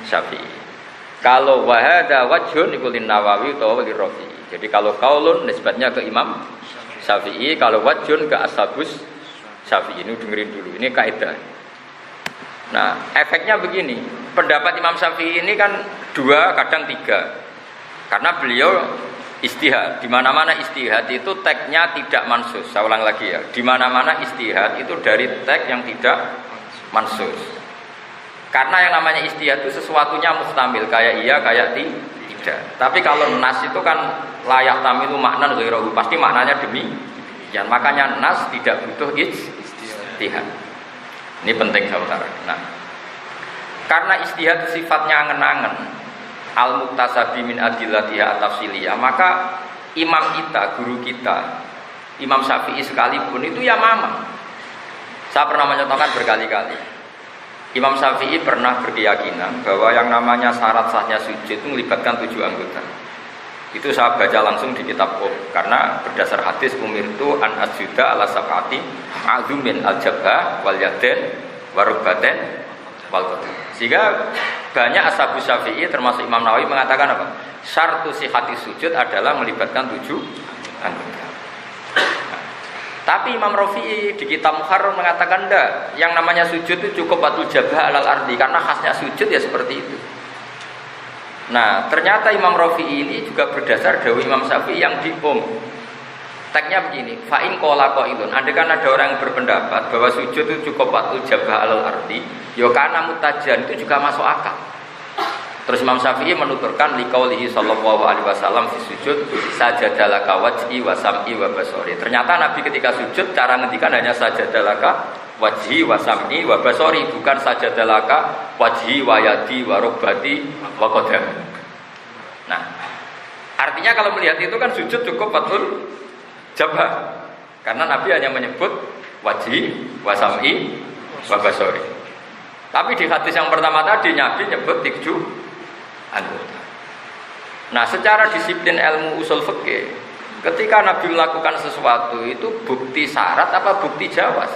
Syafi'i. Kalau wa hadza wajhun iku lin Nawawi utawa lir Rafi'i. Jadi kalau qaulun nisbatnya ke Imam Syafi'i, kalau wajhun ke ashabus Syafi'i. Ini dengerin dulu. Ini kaidah. Nah, efeknya begini, pendapat Imam Syafi'i ini kan 2, kadang 3. Karena beliau istihad, di mana-mana istihad itu teksnya tidak mansus. Saya ulang lagi ya, di mana-mana istihad itu dari teks yang tidak mansus. Karena yang namanya istihad itu sesuatunya muhtamil, kayak iya, kayak tidak. Tapi kalau nas itu kan layak tamilu makna ghairahu, pasti maknanya demikian. Makanya nas tidak butuh istihad. Ini penting saudara. Nah, karena istihad sifatnya angen-angen, al-muktasabi min adillatiha at-tafsiliyah, maka imam kita, guru kita, Imam Syafi'i sekalipun itu ya mamang. Saya pernah menyatakan berkali-kali. Imam Syafi'i pernah berkeyakinan bahwa yang namanya syarat sahnya sujud itu melibatkan 7 anggota. Itu saya baca langsung di kitab karena berdasar hadis umirtu an asjuda ala sab'ati azumin al-jabha wal yaden warubaten wal qadam. Sehingga banyak ashabu Syafi'i termasuk Imam Nawawi mengatakan apa? Syartu sihhati sujud adalah melibatkan 7 anggota. Tapi Imam Rafi'i di kitab Muharrar mengatakan enggak, yang namanya sujud itu cukup batul jabha alal ardi karena khasnya sujud ya seperti itu. Nah, ternyata Imam Rafi'i ini juga berdasar dawuh Imam Syafi'i yang teksnya begini, fa in qala qailun, andaikan ada orang yang berpendapat bahwa sujud itu cukup batul jabha alal ardi, ya kana mutajan itu juga masuk akal. Terus Imam Syafi'i menuturkan liqaulihi sallallahu alaihi wasallam fi sujud sajadalaka wajhi wa sam'i wa basari. Ternyata Nabi ketika sujud cara ngendikan hanya sajadalaka wajhi wa sam'i wa basari, bukan sajadalaka wajhi wa yadi wa rubbati wa qadam. Nah, artinya kalau melihat itu kan sujud cukup batul jabha. Karena Nabi hanya menyebut wajhi wa sam'i wa basari. Tapi di hadis yang pertama tadi Nabi nyebut 7 anggota. Nah, secara disiplin ilmu usul fikih, ketika Nabi melakukan sesuatu itu bukti syarat apa bukti jawaz?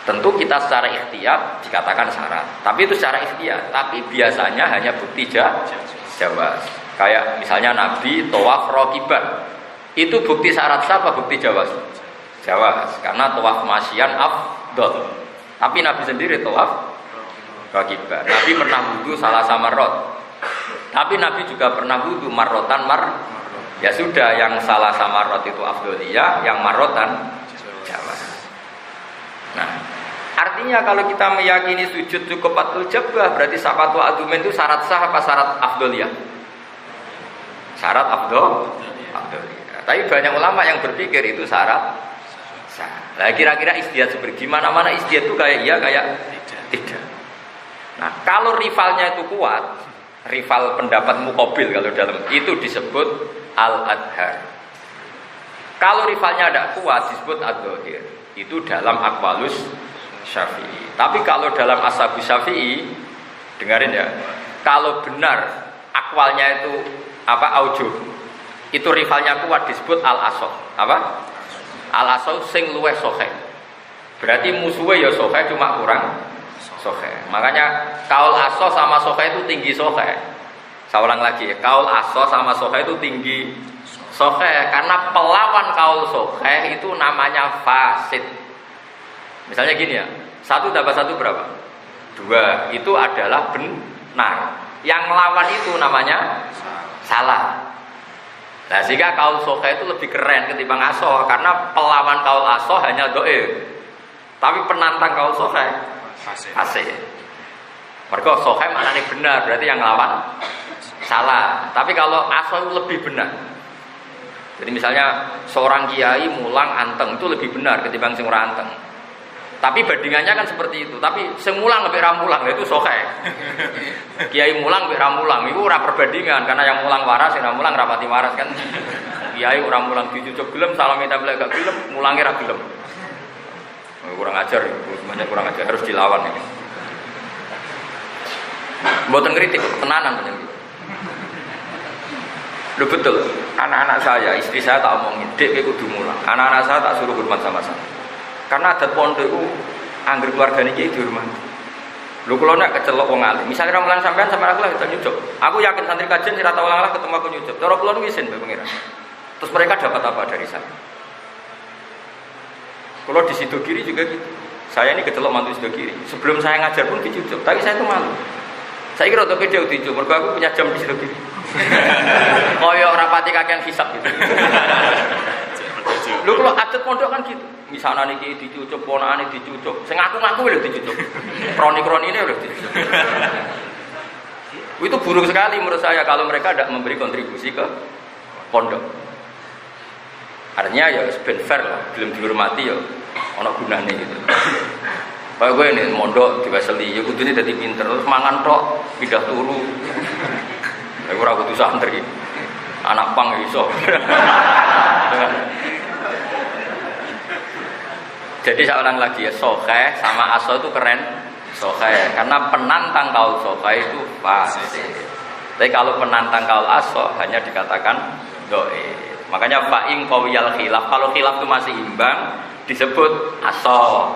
Tentu kita secara ikhtiyar dikatakan syarat, tapi itu secara ikhtiyar. Tapi biasanya hanya bukti jawaz. Kayak misalnya Nabi tawaf raqiban, itu bukti syarat apa bukti jawaz? Jawaz, karena tawaf masyian afdol. Tapi Nabi sendiri tawaf raqiban. Nabi pernah wudu salah samarot. Tapi Nabi juga pernah wudu marrotan Ya sudah, yang salah samarot itu afdoliyah, yang marrotan jawaz. Nah, artinya kalau kita meyakini sujud cukup fatul jabah, berarti syafatul adumen itu syarat sah apa syarat afdoliyah? Syarat afdoliyah. Tapi banyak ulama yang berpikir itu syarat sah. Nah, kira-kira istihad seperti gimana? Mana istihad itu kayak iya kayak tidak. Nah, kalau rivalnya itu kuat, rival pendapat muqabil kalau dalam itu disebut al-adhar. Kalau rivalnya tidak kuat disebut ad-dhahir. Itu dalam aqwalus Syafi'i. Tapi kalau dalam ashabi Syafi'i, dengarin ya, kalau benar akwalnya itu aujuh, itu rivalnya kuat disebut al-asah. Apa? Al-asah sing luweh sahih. Berarti musuhnya ya sahih cuma kurang sahih. Makanya kaul asah sama sahih itu tinggi sahih. Saya ulang lagi ya, kaul asah sama sahih itu tinggi sahih karena pelawan kaul sahih itu namanya fasid. Misalnya gini ya, 1 tambah 1 berapa? 2, itu adalah benar. Yang lawan itu namanya salah. Nah, sehingga kaul sahih itu lebih keren ketimbang asah karena pelawan kaul asah hanya dhaif. Tapi penantang kaul sahih fasih. Mergo sahih maknanya benar, berarti yang lawan salah. Tapi kalau asah itu lebih benar. Jadi misalnya seorang kiai mulang anteng itu lebih benar ketimbang sing ora anteng. Tapi bandingannya kan seperti itu. Tapi sing mulang mbek ra mulang itu sahih. Kiai mulang mbek ra mulang itu ora perbandingan karena yang mulang waras, sing ra mulang rapati waras kan. Kiai ora mulang dicucuk gelem, salam minta belak gak gelem, mulange ra gelem. Kurang ajar, semuanya kurang ajar, harus dilawan ini. Mboten kritik, tenanan panjenengan. Loh betul, anak-anak saya, istri saya tak omongin, dek kowe kudu mulang. Anak-anak saya tak suruh hormat sama saya. Karena adat pondok itu angger keluargane iki dihormati. Lho kula nek kecelok wong alim, misalnya ra mulang sampean sama aku lah kita nyucuk. Aku yakin santri kajian sira tau ulang ketemu aku nyucuk. Cara kula nu isin Mbak Pengiran. Terus mereka dapat apa dari saya? Kalau di situ kiri juga gitu. Saya ini kecelok mantu situ kiri. Sebelum saya ngajar pun dicucuk, tapi saya itu malu. Saya kira untuk video dicucuk, mergo aku punya jam di situ kiri. Koyo rapati kakean hisab gitu. Lho kalau adat pondok kan gitu. Misalnya niki dicucuk, ponakane dicucuk. Sing ngaku-ngaku lho dicucuk. Kroni-kroni ini lho dicucuk. Itu buruk sekali menurut saya kalau mereka tidak memberi kontribusi ke pondok. Artinya ya ben fair lah, belum dihormati ya ana gunane gitu. Kayak gue ini mondok diwaseli, ya kudune dadi pinter, terus mangan tok, pindah turu. Lha ora kudu santri. Anak pang iso. Jadi saya ulang lagi ya, sahih sama asah itu keren. Sahih karena penantang kaul sahih itu fasih. Tapi kalau penantang kaul asah hanya dikatakan dhaif. Makanya fa'in qawiyal khilaf, kalau khilaf itu masih imbang disebut asah.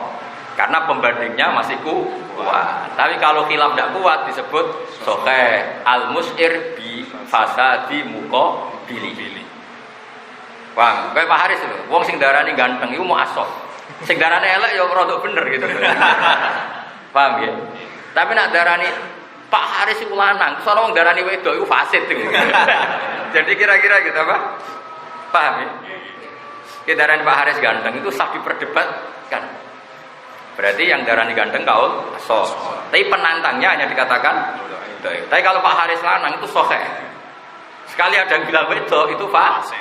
Karena pembandingnya masih kuat. Tapi kalau khilaf tidak kuat disebut sahih. Al-mus'ir bi fasadi muqabili. Wah, kayak Pak Haris itu, wong sing darani ganteng iku mau asah. Sing darane elek ya rada bener gitu. Paham ya? Tapi nak darani Pak Haris iku lanang, sono wong darani wedok iku fasid itu. Jadi kira-kira gitu apa? Paham ya? Darani Pak Haris ganteng itu sah diperdebatkan. Berarti yang darani ganteng kaul asah. Tapi penantangnya hanya dikatakan dhaif. Tapi kalau Pak Haris lanang itu sahih. Sekali ada yang bilang wedok itu fasid.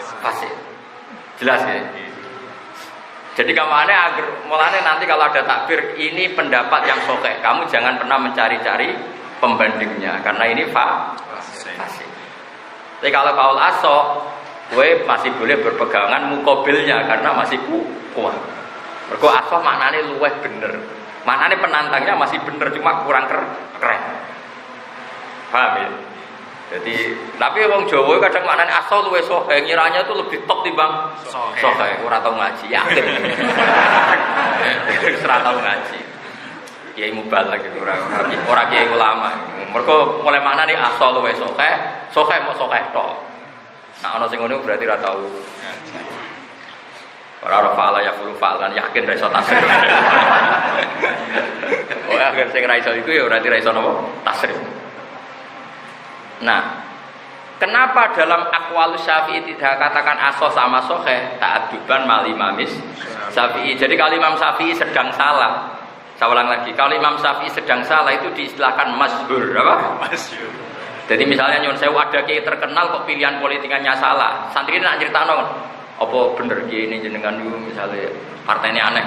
Jelas ya? Jadi kamarnya agar mulanya nanti kalau ada takbir ini pendapat yang sahih, kamu jangan pernah mencari-cari pembandingnya karena ini fasid. Tapi kalau kaul asah, gue masih boleh berpegangan muqabilnya karena masih kuat. Mergo asah maknane luweh bener. Maknane penantangnya masih bener cuma kurang keren. Paham ya? Jadi, tapi wong Jawa kadang maknane asal luwih sahih, ngiranya itu lebih top timbang sahih. Ora tau ngaji, yakin. Ora tau ngaji. Kiai mubalak gitu ora kiai ulama. Mergo mulai maknane asal luwih sahih mau sahih tok. Nah ana sing ngono berarti ora tau. Ora fa'ala ya fulu fa'lan yakin ra iso tasrif. Oh, agar sing ra iso iku ya berarti ra iso napa? Tasrif. Nah, Kenapa dalam aqwalus Syafi'i tidak katakan aso sama sahih? Ta'adduban mal Imamis Syafi'i. Jadi kalau Imam Syafi'i sedang salah, saya ulang lagi, kalau Imam Syafi'i sedang salah itu diistilahkan masyhur, apa? Masyhur. Jadi misalnya nyuwun sewu ada kiai terkenal kok pilihan politikanya salah. Santri ini nak critakno, apa bener kiai ini jenengan niku misalnya partainya aneh.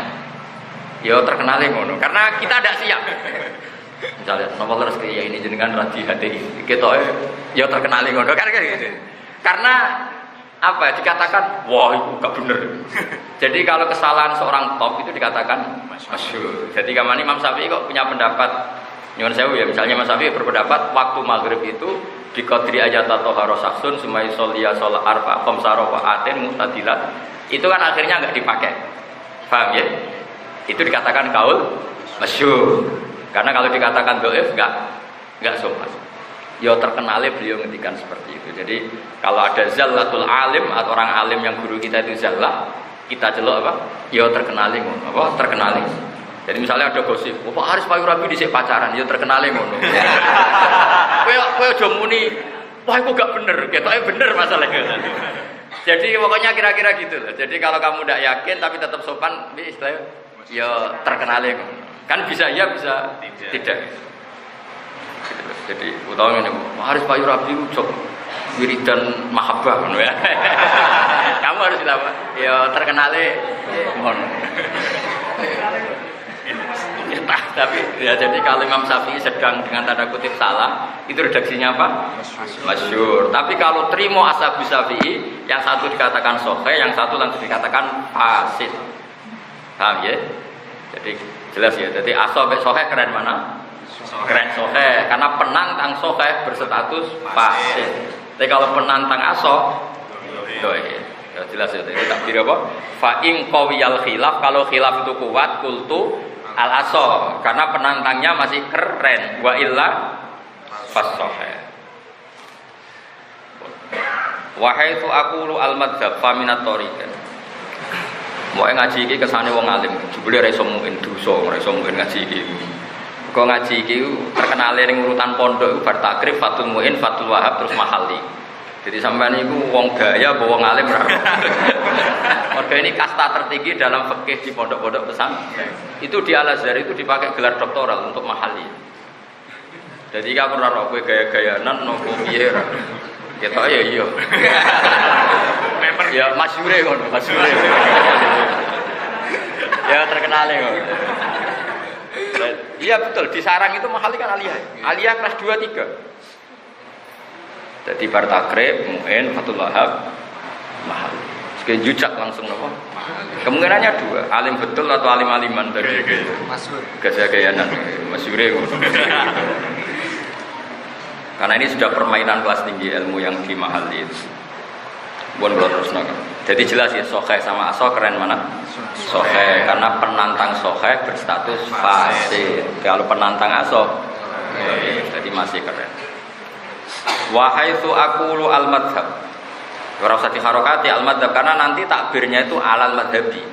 Ya terkenalnya ngono, karena kita tidak siap. Misalnya, nopo terus kiai ini jenengan radhi hati, kita ya terkenalnya ngono kan gitu. Karena apa? Dikatakan, wah itu gak bener. Jadi kalau kesalahan seorang top itu dikatakan masyhur. Jadi kamane Imam Syafi'i kok punya pendapat, nyuwun sewu ya, misalnya Imam Syafi'i berpendapat waktu maghrib itu di qadri ayat tahara saksun sumai sholia sholat arfa khamsara wa'atin mu'tadilat. Itu kan akhirnya enggak dipakai. Paham ya? Itu dikatakan kaul masyhur. Karena kalau dikatakan dhaif enggak sopan. Ya terkenalnya beliau ngendikan seperti itu. Jadi kalau ada zallatul alim atau orang alim yang guru kita itu zallah, kita celok apa? Ya terkenalnya ngono. Apa? Terkenalnya. Jadi misalnya ada gosip, oh, Pak Haris Pak Rabi dhisik pacaran, ya terkenalnya ngono. Kowe aja muni, wah itu gak bener, ketoke bener masalahnya. Jadi pokoknya kira-kira gitu loh. Jadi kalau kamu tidak yakin tapi tetap sopan, ini istilahnya ya terkenalnya ngono. Kan bisa ya bisa tidak. Jadi utawa ini Haris Pak Rabi ucap wiridan mahabbah ngono ya. Kamu harus bilang ya terkenalnya ngono. Tapi ya jadi kalau Imam Syafi'i sedang dengan tanda kutip salah, itu redaksinya apa? Masyhur. Tapi kalau terima ashabu Syafi'i, yang satu dikatakan sahih, yang satu langsung dikatakan fasid. Paham ya? Jadi jelas ya. Jadi ashabu sahih keren mana? Keren sahih, karena penantang sahih berstatus fasid. Tapi kalau penantang sahih, ya jelas ya. Jadi takbir apa? Fa in qawiyal khilaf, kalau khilaf itu kuat, kultu al-aso, karena penantangnya masih keren. Wa illa fasohe. Wahai tu aqulu al-madzhab faminat tariqan. Mau ngaji iki kesane wong alim, jebule ra iso mungkin dosa, ora iso mungkin ngaji iki. Kok ngaji iki terkenale ning urutan pondok bar takrif Fathul Muin, Fathul Wahab terus Mahalli. Jadi sampean niku wong gaya apa wong alim ra. Mergo ini kasta tertinggi dalam fikih di pondok-pondok pesantren. Itu di Al-Azhar itu dipakai gelar doktoral untuk Mahalli. Jadi kamu ora ora kowe gaya-gayanan nopo piye ra. Ketok ya iya. Ya masyhure ngono, masyhure. Ya terkenal ngono. Iya betul, di sarang itu Mahalli kan aliyah. Aliyah kelas 2 3. Jadi Bartakrib, Mu'in, Fathul Wahab, Mahalli. Sekali jujak langsung apa? Kemungkinannya 2, alim betul atau alim-aliman tadi. Masyhur. Gaya-gayanan, masyhure ngono. Karena ini sudah permainan kelas tinggi ilmu yang di Mahalli itu. Bukan kalau terus naga. Jadi jelas ya, sahih sama aso keren mana? Sahih, karena penantang sahih berstatus fasid. Kalau penantang aso, jadi masih keren. Wahai tu aqulu al-madhab. Ora usah diharokati al-madhab karena nanti takbirnya itu alal madhabi.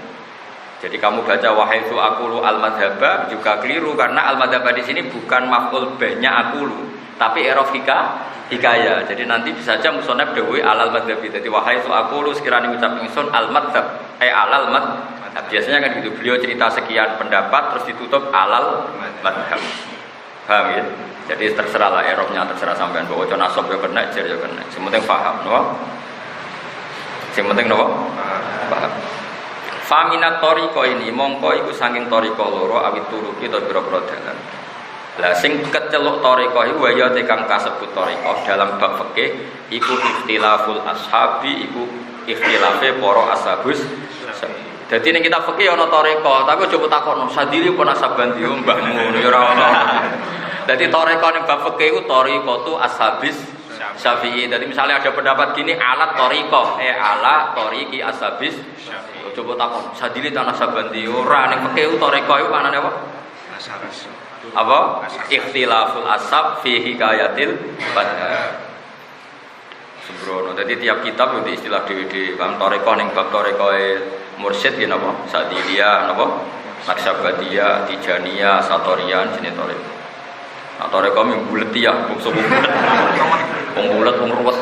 Jadi kamu baca wahai tu aqulu al-madhaba juga keliru karena al-madhaba di sini bukan maf'ul bihnya aqulu, tapi i'rab hikaya. Jadi nanti bisa saja musannaf dawuh alal madhabi. Jadi wahai tu aqulu sekiranya ucap ingsun al-madhab alal madhab. Biasanya kan gitu, beliau cerita sekian pendapat terus ditutup alal madhab. Paham ya? Jadi terserah lah erobnya, terserah sampean bawa con asop ya kena, jer ya kena. Sementing paham, no? Sementing no? Paham. Faminat toriko ini, mongko iku saking toriko loro awit turuki atau biro-biro dalan. Lah sing keceluk toriko iku waya tekang kasebut toriko dalam bab fikih iku ikhtilaful ashabi, iku ikhtilafe para ashabus. Jadi ini kita fikih ana toriko, tapi coba takokno sadili apa nasaban ndi mbahmu ya ora ono. Jadi toriko ning bab fikih iku toriko tu ashabis Syafi'i. Jadi misalnya ada pendapat gini alat toriko, ala toriki ashabis. Coba takon sadili ta nasaban ndi ora ning fikih toriko iku manane apa? Apa? Ikhtilaful ashab fi hikayatil badha. Sembrono. Jadi tiap kitab itu istilah di bab toriko ning bab torikoe mursyid ya napa? Sadiliyah napa? Naksabadiyah, Tijaniyah, Satoriyah jenis toriko. Nah toriko ming bulet ya, wong bulet. Wong bulet wong ruwet.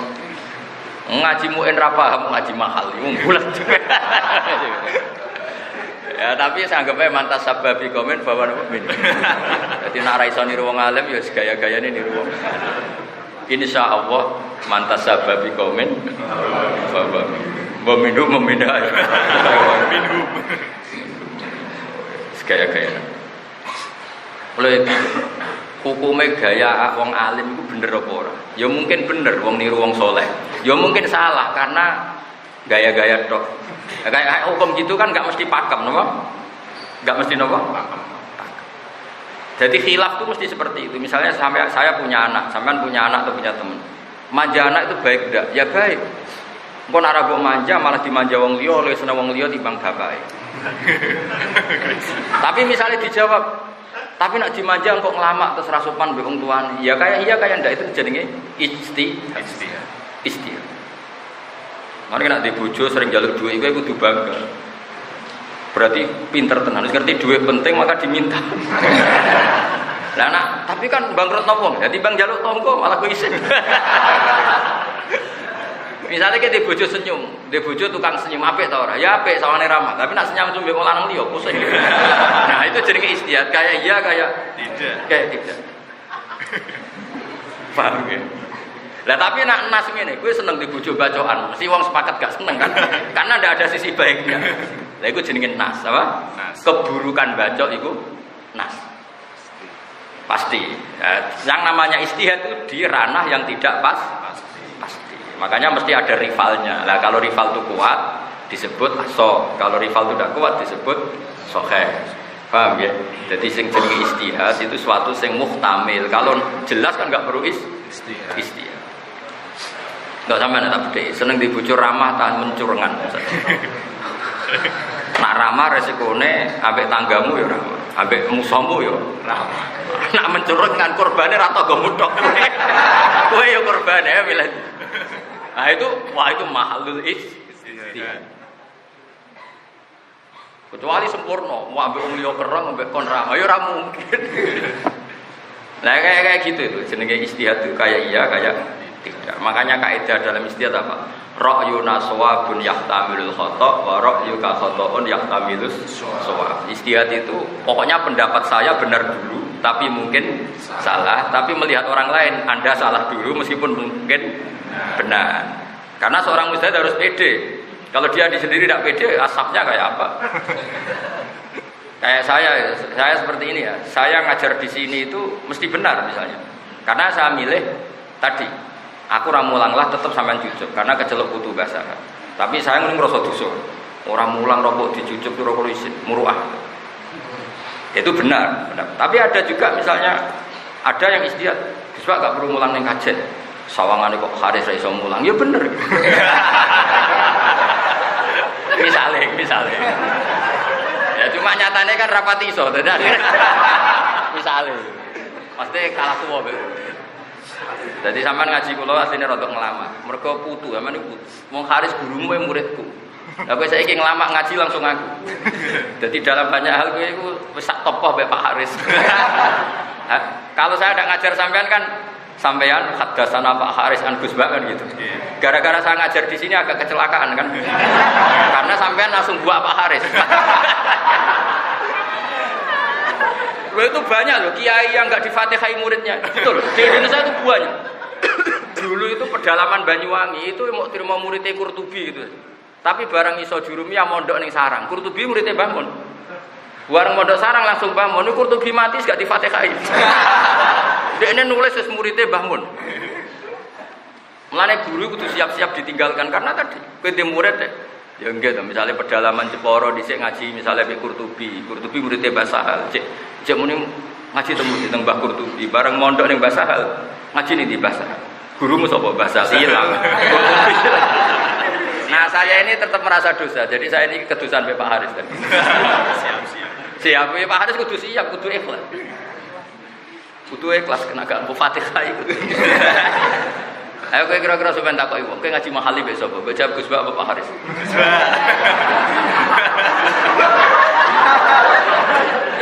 Ngaji muin ra paham ngaji mahal wong bulat. Ya tapi saya anggapnya mantas sababi komen bahwa min. Jadi nak ra iso niru wong alim ya gaya-gayane niru wong. Insyaallah mantas sababi komen bahwa meminum memindah. Minum. Gaya-gaya. Oleh itu hukumnya gaya wong alim itu bener apa ora? Ya mungkin bener wong niru wong soleh. Ya mungkin salah karena gaya-gaya tok. Kayak hukum gitu kan nggak mesti pakem, nopo? Nggak mesti nopo? Jadi khilaf itu mesti seperti itu. Misalnya saya punya anak, sampean punya anak atau punya teman. Manja anak itu baik enggak? Ya baik. Engko nek ora manja malah dimanja wong liya, oleh seneng wong liya timbang bapake. Tapi misalnya dijawab, tapi nak dimanja kok ngelamak terus rasupan mbek wong tuane. Ya kayak ndak itu jenenge istihad. Mane nek di bojo sering njaluk dhuwit iku kudu bangga. Berarti pinter tenan, ngerti dhuwit penting maka diminta. Lah nak, tapi kan bangkrut nopo? Dadi bang njaluk tonggo malah kowe isin. Misalnya kita di bojo senyum, di bojo tukang senyum apik ta ora? Ya apik sawane ramah, tapi nak senyum mbek wong lanang liya pusing. Nah, itu jenenge istihad, kayak iya kayak tidak. Kayak tidak. Paham ya? Lah tapi nak nas ngene, kowe seneng di bojo bacokan, mesti wong sepakat gak seneng kan? Karena ndak ada sisi baiknya. Lah iku jenenge nas, apa? Nas. Keburukan bacok iku nas. Pasti. Yang namanya istihad itu di ranah yang tidak pasti. Makanya mesti ada rivalnya. Lah kalau rival itu kuat disebut aso, kalau rival itu tidak kuat disebut soheh. Paham ya? Jadi sing jenenge istihad itu suatu sing muhtamil. Kalau jelas kan nggak perlu istihad. Nggak sampai tak beda. Seneng dibujuk ramah tahan mencurengan. Nak ramah resikone ambek tanggamu ya ramah, ambek musuhmu ya ramah. Nak mencurengkan korbane ra tau mutok. Kowe ya korbane milih. Nah itu mahalul istihad. Kecuali sempurna, mau ambek wong liya kereng ambek kon ramah ya ora mungkin. Nah kayak gitu itu jenenge istihad itu kayak iya kayak tidak. Makanya kaidah dalam istihad apa? Ra'yuna shawabun yahtamilul khata' wa ra'yuka khata'un yahtamilus shawab. Istihad itu pokoknya pendapat saya benar dulu tapi mungkin salah, tapi melihat orang lain Anda salah dulu meskipun mungkin benar. Karena seorang mujtahid harus pede. Kalau dia sendiri tidak pede, asapnya kayak apa? Kayak saya seperti ini ya. Saya ngajar di sini itu mesti benar misalnya. Karena saya milih tadi aku ramulang lah tetap sampean jujuk karena kecelok kutu basah. Tapi saya mending ngrasa dosa. Orang mulang rokok dijujuk itu rokok isin, muruah. Itu benar. Tapi ada juga misalnya ada yang istihad, sebab gak perlu mulang ning kajen. Sawangane kok haris ra iso mulang. Ya bener. Misalnya. Ya cuma nyatane kan rapati iso, tidak. Misalnya. Pasti kalah tuwa be. Jadi sampean ngaji kula asline rada nglamak. Mergo putu, sampean iku wong Haris gurumu muridku. Lah kowe saiki nglamak ngaji langsung aku. Jadi dalam banyak hal kowe iku wis sak topoh mbek Pak Haris. Kalau saya tidak ngajar sampean kan sampean hadasana Pak Haris an Gus Bak kan gitu. Gara-gara saya ngajar di sini agak kecelakaan kan. Karena sampean langsung buat Pak Haris. Itu banyak loh kiai yang nggak difatihai muridnya. Betul. Di Indonesia itu banyak. Dulu itu pedalaman Banyuwangi itu mau terima muridnya Qurtubi gitu. Tapi barang iso jurumiyah mondok ning sarang. Qurtubi muridnya bangun. Barang mondok sarang langsung bangun. Ini Qurtubi mati gak difatihai. Dia ini nulis ses muridnya bangun. Mulane guru kudu siap-siap ditinggalkan karena tadi kowe murid deh. Ya enggak, misalnya pedalaman Jeporo dhisik ngaji misalnya Mbak Qurtubi muridnya Mbah Sahal. Cek muni ngaji temu di Mbah Qurtubi, bareng mondok ning Mbah Sahal. Ngaji ning di Mbah Sahal. Gurumu sapa Mbah Sahal? Hilang. Nah, saya ini tetap merasa dosa. Jadi saya ini kedusan Pak Haris tadi. Siap. Pak Haris kudu siap, kudu ikhlas. Kudu ikhlas kena gak Fatihah itu. Ayo kowe kira-kira sampean takoki wong, kowe ngaji mahali besok sapa? Baca Gus Bak apa Pak Haris?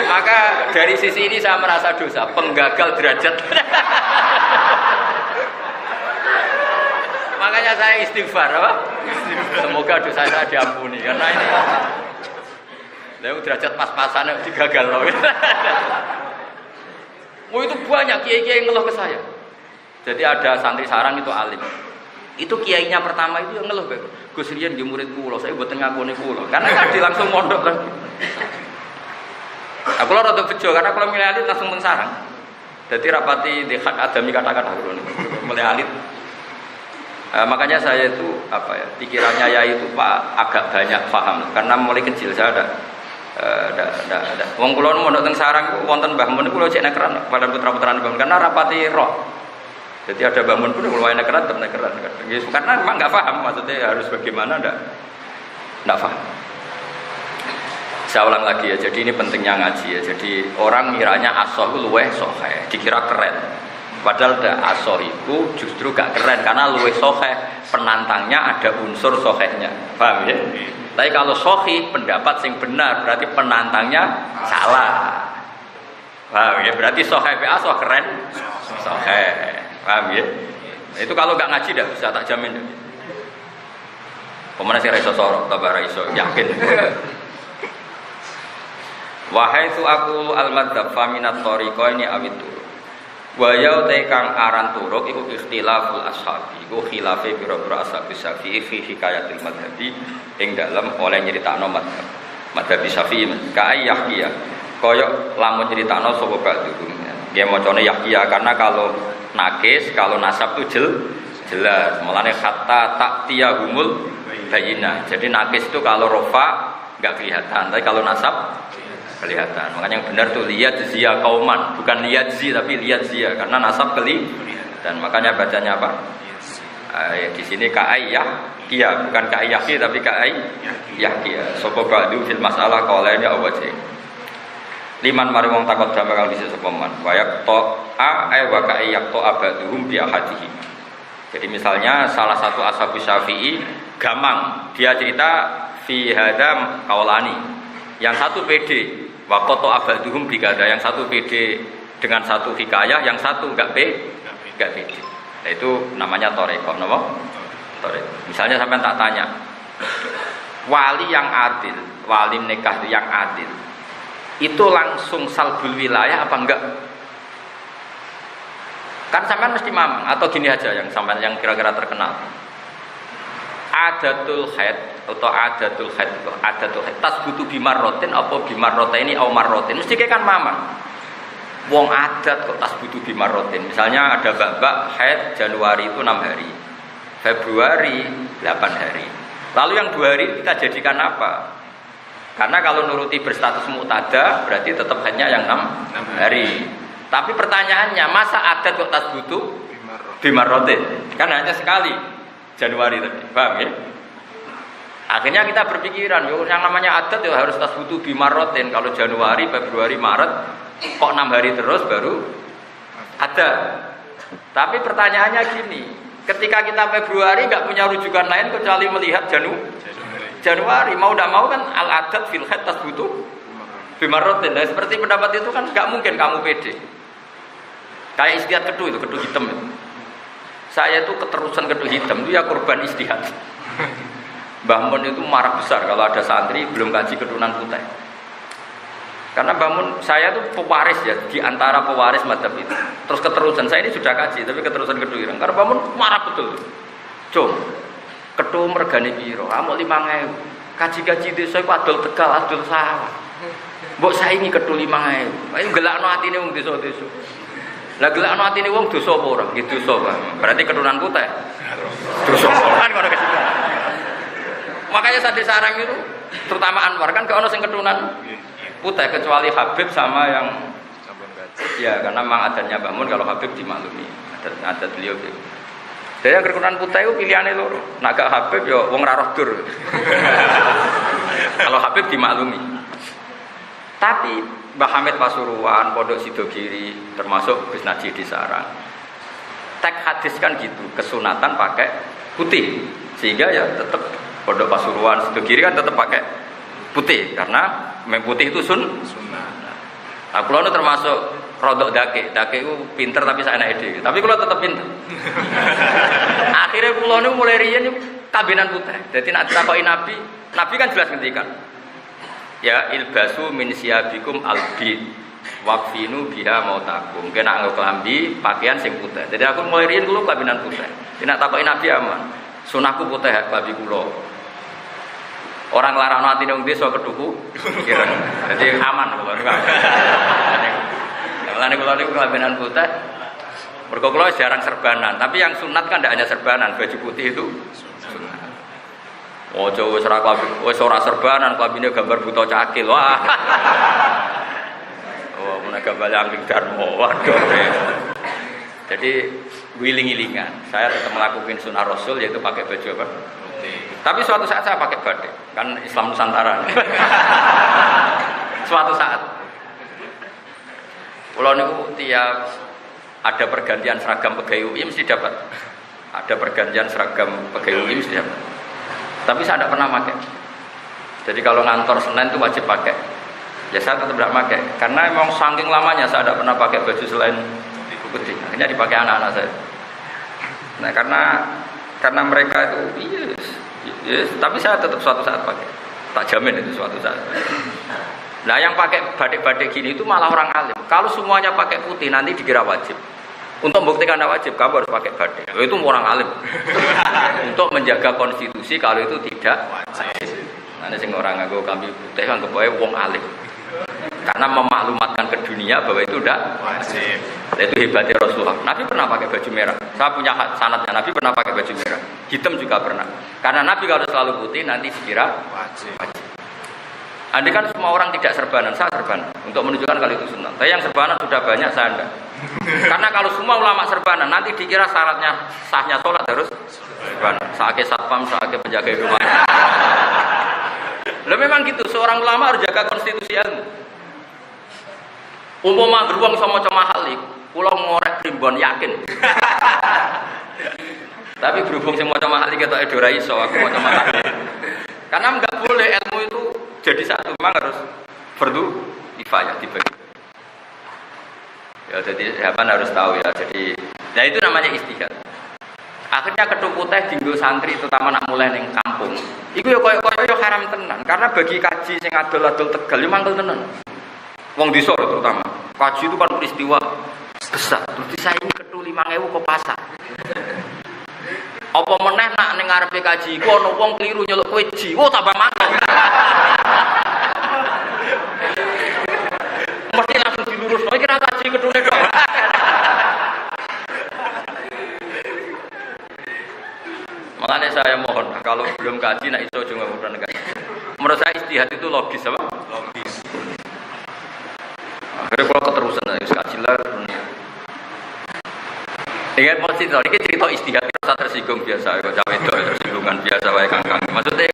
Maka dari sisi ini saya merasa dosa, penggagal derajat. Maka makanya saya istighfar apa? Semoga dosa saya diampuni karena ini lalu derajat pas-pasan digagal loh. Oh itu banyak kiai-kiai yang ngeluh ke saya. Jadi ada santri sarang itu alim. Itu kiainya pertama itu yang ngeluh kayak Gus Rian di murid kula, saya buat ngakoni kula. Karena tadi langsung mondok lagi. Aku lho rada bejo karena kalau milih alit langsung teng sarang. Jadi rapati di hak adami kata-kata dulu nih. Milih alit. Makanya saya itu apa ya, pikirannya ya itu Pak agak banyak paham karena mulai kecil saya ada wong kula mondok teng sarang wonten Mbah Mun kula cek nekeran pada putra-putrane Mbah karena rapati roh. Jadi ada Mbah Mun pun kula nekeran karena memang enggak paham maksudnya harus bagaimana enggak paham. Saya ulang lagi ya, jadi ini pentingnya ngaji ya. Jadi orang ngiranya asoh itu luweh sohe, dikira keren. Padahal asoh itu justru gak keren karena luweh sohe, penantangnya ada unsur sohehnya. Paham ya? Tapi kalau sohi pendapat yang benar berarti penantangnya salah. Paham ya? Berarti sohe asoh keren, sohe. Paham ya? Itu kalau gak ngaji tidak bisa tak jamin. Kemana sih raiso sorok, tabah raiso yakin. Wahai tu aku al-madzhab faminat tariqa ini awitu. Wa ya kang aran turuk iku ikhtilaful ashabi. Iku khilafe pira-pira ashab Syafi'i fi hikayatil madzhabi ing dalem oleh nyeritakno madzhab. Madzhab Syafi'i ka yahya. Kaya lamun nyeritakno sapa ba'dhum. Nggih macane yahya karena kalau nakis, kalau nasab itu jelas. Mulane hatta ta'tiyahumul bayyinah. Jadi nakis itu kalau rofa enggak kelihatan, tapi kalau nasab kelihatan. Makanya yang benar tuh lihat zia kauman, bukan lihat zi tapi lihat zia karena nasab kelihatan. Makanya bacanya apa? Di sini kaiyah, kia bukan kaiyah tapi kaiyah kia. Sopo badu fil masalah qaulani awajih. Liman mari wong takut damel kang dhisik sapa man. Wayak to wa kaiyah to abaduhum bi ahadihi. Jadi misalnya salah satu ashab Syafi'i gamang, dia cerita fi hadam qaulani. Yang satu PD wakoto abaduhum bigada, yang satu PD dengan satu hikayah, yang satu enggak PD. Nah, itu namanya toreko, nama? Toreko. Misalnya sampai tak tanya, wali yang adil, wali nikah yang adil, itu langsung salbul wilayah apa enggak? Kan sampean mesti mamang atau gini aja yang sampean yang kira-kira terkenal. Adatul haid atau adatul haid itu adatul haid tasbutu bimarrotin apa bimarrotaini atau marrotin mesti kan mama wong adat kok tasbutu bimarrotin misalnya ada bab haid Januari itu 6 hari Februari 8 hari lalu yang 2 hari kita jadikan apa karena kalau nuruti berstatus mu'tada berarti tetap haidnya yang 6 hari tapi pertanyaannya masa adat kok tasbutu bimarrotin kan hanya sekali Januari tadi, paham ya? Akhirnya kita berpikiran, yang namanya adat ya harus tasbutu bimarrotin. Kalau Januari, Februari, Maret, kok 6 hari terus baru ada. Tapi pertanyaannya gini, ketika kita Februari nggak punya rujukan lain kecuali melihat Januari, mau tidak mau kan al adat fil haid tasbutu bimarrotin. Nah seperti pendapat itu kan nggak mungkin kamu pede. Kayak istiadat kedu itu, kedu hitam itu. Saya itu keterusan kedu hitam itu ya korban istihad. Mbah Mun itu marah besar kalau ada santri belum kaji keturunan putih. Karena Mbah Mun saya itu pewaris ya di antara pewaris madzhab itu. Terus keterusan saya ini sudah kaji tapi keterusan kedu ireng. Karena Mbah Mun marah betul. Cung, ketu mergane piro? Amuk 5.000. Kaji-kaji desa iku adol Tegal, adol sawah. Mbok saingi ketu 5.000. Ayo gelakno atine wong desa-desa. Lah gelakno atine wong dosa apa ora? Nggih dosa, Pak. Berarti keturunan putih. Dosa kan ngono kesimpulan. Makanya santri sarang itu terutama Anwar kan gak ono sing keturunan putih kecuali Habib sama yang ya karena memang adatnya Mbah Mun kalau Habib dimaklumi. Adat beliau gitu. Jadi yang keturunan putih itu pilihannya loro. Nek gak Habib ya wong ra roh dur. Kalau Habib dimaklumi. Tapi Mbah Hamid Pasuruan, Pondok Sidogiri, termasuk Gus Naji di Sarang. Tek hadis kan gitu, kesunatan pakai putih, sehingga ya tetap Pondok Pasuruan, Sidogiri kan tetap pakai putih, karena memang putih itu sunnah. Nah, kalau termasuk rodok dake itu pinter tapi saya enak ide. Tapi kalau tetap pinter. Akhirnya pulau ini mulai rian kabinan putih. Jadi nak takoki Nabi kan jelas ngendikan. Ya ilbasu min siyabikum albi waqfinu biha mautakum. Kena nggo klambi pakaian sing putih. Jadi aku mulai rian dulu kabinan putih. Jadi nak takoki Nabi aman. Sunahku putih klambi kula. Orang larang hati nang desa keduku. Jadi aman kula niku. Mulane kula niku kabinan putih. Mergo kula jarang serbanan, tapi yang sunat kan tidak hanya serbanan, baju putih itu sunat. Ojo wis ora serbanan, klambine gambar buta cakil. Wah. Oh, menawa gambar angling Darmo. Waduh. Jadi wiling-wilingan. Saya tetap melakukan sunnah Rasul yaitu pakai baju apa? Putih. Tapi suatu saat saya pakai batik. Kan Islam Nusantara. Suatu saat. Kalau niku tiap ada pergantian seragam pegawai UI mesti dapat. Ada pergantian seragam pegawai UI mesti dapat. Tapi saya tidak pernah pakai. Jadi kalau ngantor Senin itu wajib pakai. Ya saya tetap tidak pakai. Karena memang saking lamanya saya tidak pernah pakai baju selain putih. Akhirnya dipakai anak-anak saya. Nah karena mereka itu yes, tapi saya tetap suatu saat pakai. Tak jamin itu suatu saat. Nah yang pakai batik-batik gini itu malah orang alim. Kalau semuanya pakai putih nanti dikira wajib. Untuk membuktikan anda wajib, kamu harus pakai batik. Itu orang alim. Untuk menjaga konstitusi kalau itu tidak wajib. Nanti sing orang nganggo kambi putih kan kebae wong alim. Karena memaklumatkan ke dunia bahwa itu tidak wajib. Itu hebatnya Rasulullah. Nabi pernah pakai baju merah. Saya punya sanadnya. Nabi pernah pakai baju merah. Hitam juga pernah. Karena Nabi kalau selalu putih nanti dikira wajib. Andai kan semua orang tidak serbanan, saya serbanan untuk menunjukkan kalau itu sunnah. Tapi yang serbanan sudah banyak, saya enggak. Karena kalau semua ulama serbanan, nanti dikira syaratnya sahnya sholat harus serbanan. Saake satpam, saake penjaga rumah. Lah memang gitu, seorang ulama harus jaga konstitusi ilmu. Umpama beruang sama cuma halik, pulau ngorek primbon yakin. Tapi berhubung semua cuma halik atau edora iso, aku mau cuma halik. Karena enggak boleh ilmu itu jadi satu, memang harus fardu kifayah dibagi. Ya jadi siapa harus tahu ya. Jadi, nah itu namanya istihad. Akhirnya kedua putih dinggo santri terutama nak mulai neng kampung. Iku ya koyo haram tenan. Karena bagi kaji sing adol-adol Tegal yo mangkel tenan. Wong desa terutama. Kaji itu kan peristiwa besar. Terus disaingi kedua 5.000 ke pasar. Apa meneh nak ning ngarepe kaji iku ana wong kliru nyeluk kowe ji. Oh tambah mangkel. Mesti langsung dilurus. Oh kira kaji kedune tok. Makanya saya mohon kalau belum kaji nak iso juga mudah negara. Menurut saya istihad itu logis apa? Logis. Akhirnya kalau keterusan dari kaji lah. Ingat mesti tadi kita cerita istihad rasa tersinggung biasa, kalau cawe itu tersinggungan biasa wae kangkang. Maksudnya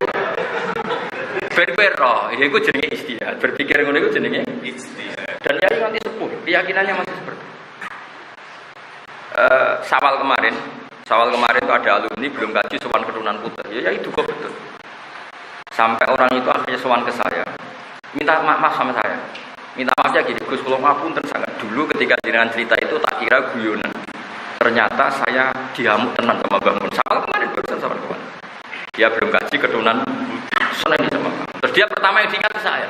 berbero, ya itu jenenge istihad. Berpikir ngono itu jenenge istihad. Dan ya nanti sepuh, keyakinannya masih seperti. Sawal kemarin itu ada alumni belum kaji sowan keturunan putih. Ya itu kok betul. Sampai orang itu akhirnya sowan ke saya, minta maaf sama saya. Minta maafnya gini, Gus kula ngapunten sangat dulu ketika jenengan cerita itu tak kira guyonan. Ternyata saya diamuk tenan sama Mbak Mun. Sawal kemarin barusan sama kawan. Dia belum kaji keturunan Senin di sama. Terus dia pertama yang diingat ke saya.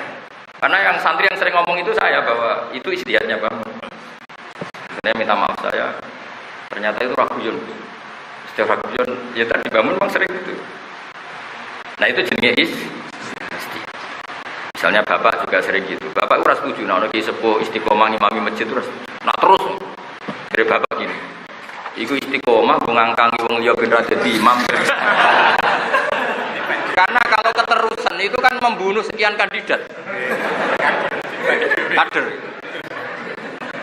Karena yang santri yang sering ngomong itu saya bahwa itu istihadnya Bang. Saya minta maaf saya. Ternyata itu raguyon. Setiap raguyon ya tadi bangun memang sering gitu. Nah itu jenisnya istihad. Misalnya bapak juga sering gitu. Bapak uras setuju. Nah orang sepuh istiqomah imami masjid terus. Nah terus dari bapak gini. Iku istiqomah ngangkangi wong liya ben ra dadi imam. Karena kalau keterusan itu kan membunuh sekian kandidat. Kader.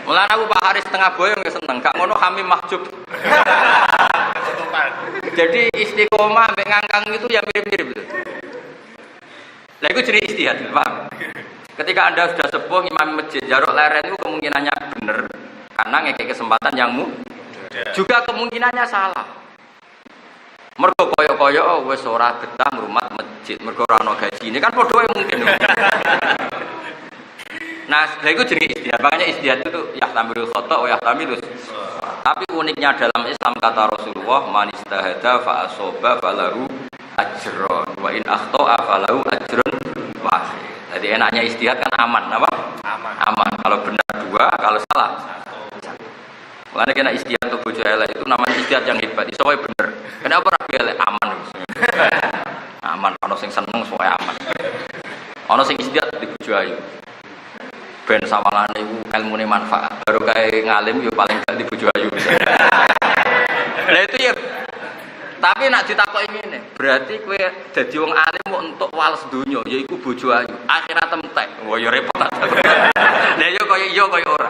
Mulane aku Pak Haris tengah boyong ya seneng, gak ngono kami mahjub. Jadi istiqomah mbek ngangkang itu ya mirip-mirip. Lah iku jenenge istihad, paham? Ketika Anda sudah sepuh imam masjid jarok leren itu kemungkinannya benar karena ngekek kesempatan yang juga kemungkinannya salah. Mergo koyo-koyo wis ora betah ngrumat masjid, mergo ora ana gaji. Ini kan padha mungkin. Nah, itu jenis istihad. Makanya istihad itu yahtamilul khata' wa yahtamilus. Tapi uniknya dalam Islam kata Rasulullah, man istahada fa asoba falahu ajrun wa in akhta'a falahu ajrun wahid. Jadi enaknya istihad kan aman, apa? Aman. Kalau benar dua, kalau salah. Mulane kena istihad untuk bojo elek itu namanya istihad yang hebat. Iso wae bener. Kenapa rabi elek aman? Aman, ana sing seneng soe aman. Ana sing istihad di bojo ayu. Ben sawalane iku ilmune manfaat. Baru kae ngalim yo paling gak di bojo ayu. Lah itu ya. Tapi nak ditakoki ngene, berarti kowe dadi wong alim kok entuk wales donya, yaiku bojo ayu. Akhirat entek. Wah ya repot ta. Lah yo kaya ora.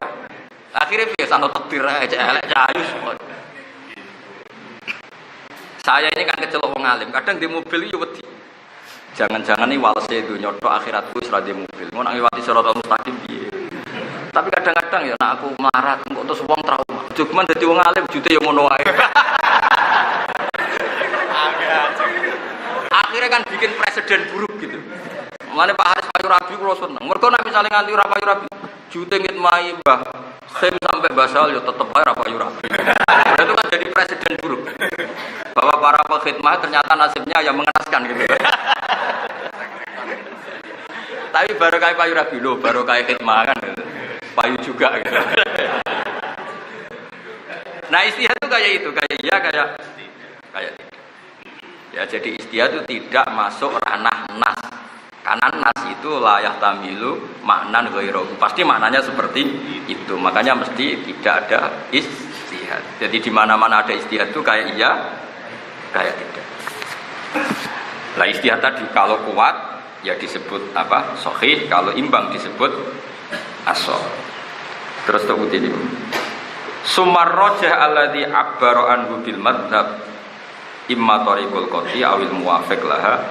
Akhirnya piye sano takdir ae elek ayu semua. Saya ini kan kecelok wong alim, kadang di mobil yo wedi. Jangan-jangan iki walese donya tok akhiratku wis ra di mobil. Ngono nang liwati siratal mustaqim piye. Tapi kadang-kadang ya nak aku melarat kok terus wong trauma. Cuman dadi wong alim jute yo ngono wae. Akhirnya kan bikin presiden buruk gitu. Mulane Pak Haris payu rabi kula seneng. Mergo nek misale nganti ora payu rabi, jute ngitmai Mbah Sim sampai Basal ya tetep ae ora payu rabi. Itu kan jadi presiden buruk. Bahwa para pekhidmat ternyata nasibnya yang mengenaskan gitu. Tapi baru kayak payu rabi lho, baru kayak khidmah kan. Payu juga gitu. Nah, istihad itu kayak itu, kayak iya kayak tidak. Ya, jadi istihad itu tidak masuk ranah nas. Karena nas itu layak tamilu maknan ghairahu. Pasti maknanya seperti itu. Makanya mesti tidak ada istihad. Jadi di mana-mana ada istihad itu kayak iya, kayak tidak. Lah istihad tadi kalau kuat ya disebut apa? Sahih, kalau imbang disebut as-sahih. Terus terutin ini. Sumar rajah alladzi abbara anhu bil madhab imma tariqul qati awil muwafiq laha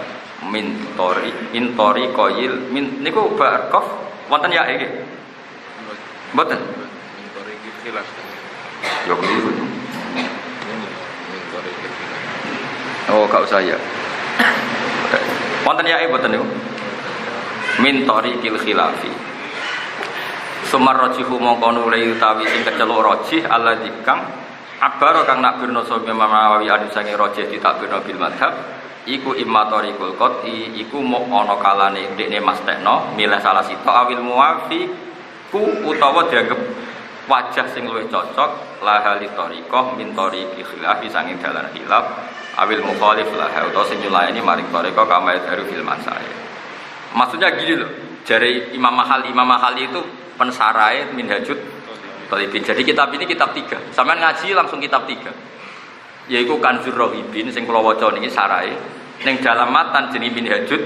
min tariqil min niku barqaf wonten ya iki mboten min tariqil khilaf yo keliru oh gak usah ya wonten ya mboten niku min tariqil khilafi sumar rajihu mongko nule utawi sing keceluk rajih alladzi kang abaro kang nak birna sapa Imam Nawawi adu sange rajih ditakbirna bil madhab iku immatorikul qati iku mok ana kalane ndekne Mas Tekno milih salah sito awil muwafiqu utawa dianggep wajah sing luwih cocok lahali tariqah min tariqi khilafi sange dalan khilaf awil mukhalif laha utawa sing nyulayani maring tariqah kama daru fil masail. Maksudnya gini loh, jare Imam Mahali itu pensarai Minhajut Thalibin. Jadi kitab ini kitab 3. Sampeyan ngaji langsung kitab 3. Yaiku Kanzur Rohibin sing kula waca niki sarai. Ning dalam matan jenenge Minhajut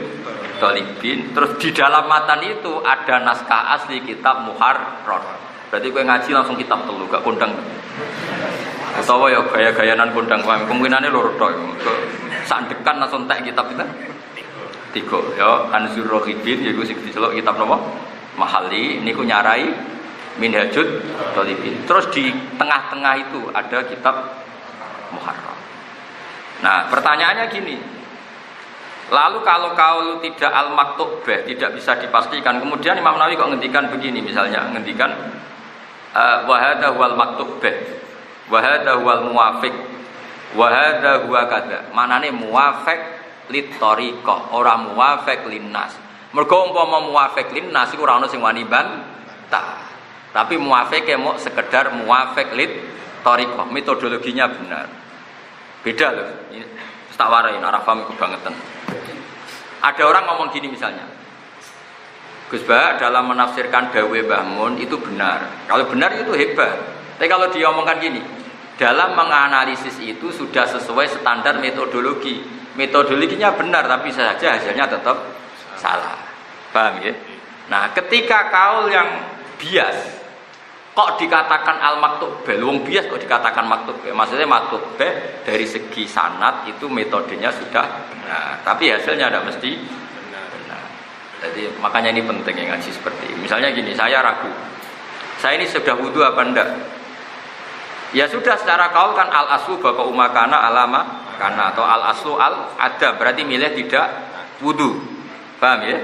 Thalibin. Terus di dalam matan itu ada naskah asli kitab Muharrar. Berarti kowe ngaji langsung kitab 3 gak kondang. Utawa ya gaya-gayanan kondang kemungkinane loro tok. Sandekan langsung tak kitab itu. 3 ya Kanzur Rohibin yaiku sing diceluk kitab napa? Mahali niku nyarai Minhajut Thalibin. Terus di tengah-tengah itu ada kitab Muharrar. Nah, pertanyaannya gini. Lalu kalau kaul tidak al-maktubah tidak bisa dipastikan. Kemudian Imam Nawawi kok ngendikan begini misalnya, ngendikan wa hadza huwal maktubah. Wa hadza huwal muwafiq. Wa hadza huwa kadza. Manane muwafiq lit tariqah, ora muwafiq linnas. Mergo umpama muwafiq linnas iku ora ono sing wani bantah. Tapi muwafiq mau sekedar muwafiq lit tariqah, metodologinya benar. Beda loh. Ini tak warai arah paham kebangetan. Ada orang ngomong gini misalnya. Gus Bah dalam menafsirkan dawe Mbah Mun itu benar. Kalau benar itu hebat. Tapi kalau dia omongkan gini, dalam menganalisis itu sudah sesuai standar metodologi. Metodologinya benar tapi saja hasilnya tetap salah. Paham ya? Nah, ketika kaul yang bias kok dikatakan al-maktubah, wong bias kok dikatakan maktubah. Maksudnya maktubah dari segi sanad itu metodenya sudah benar, tapi hasilnya tidak mesti benar. Jadi makanya ini penting yang ngaji seperti ini. Misalnya gini, saya ragu, saya ini sudah wudu apa enggak? Ya sudah, secara kaul kan al-aslu bapak umakana alama karena atau al-aslu al-ada, berarti milih tidak wudu. Paham ya?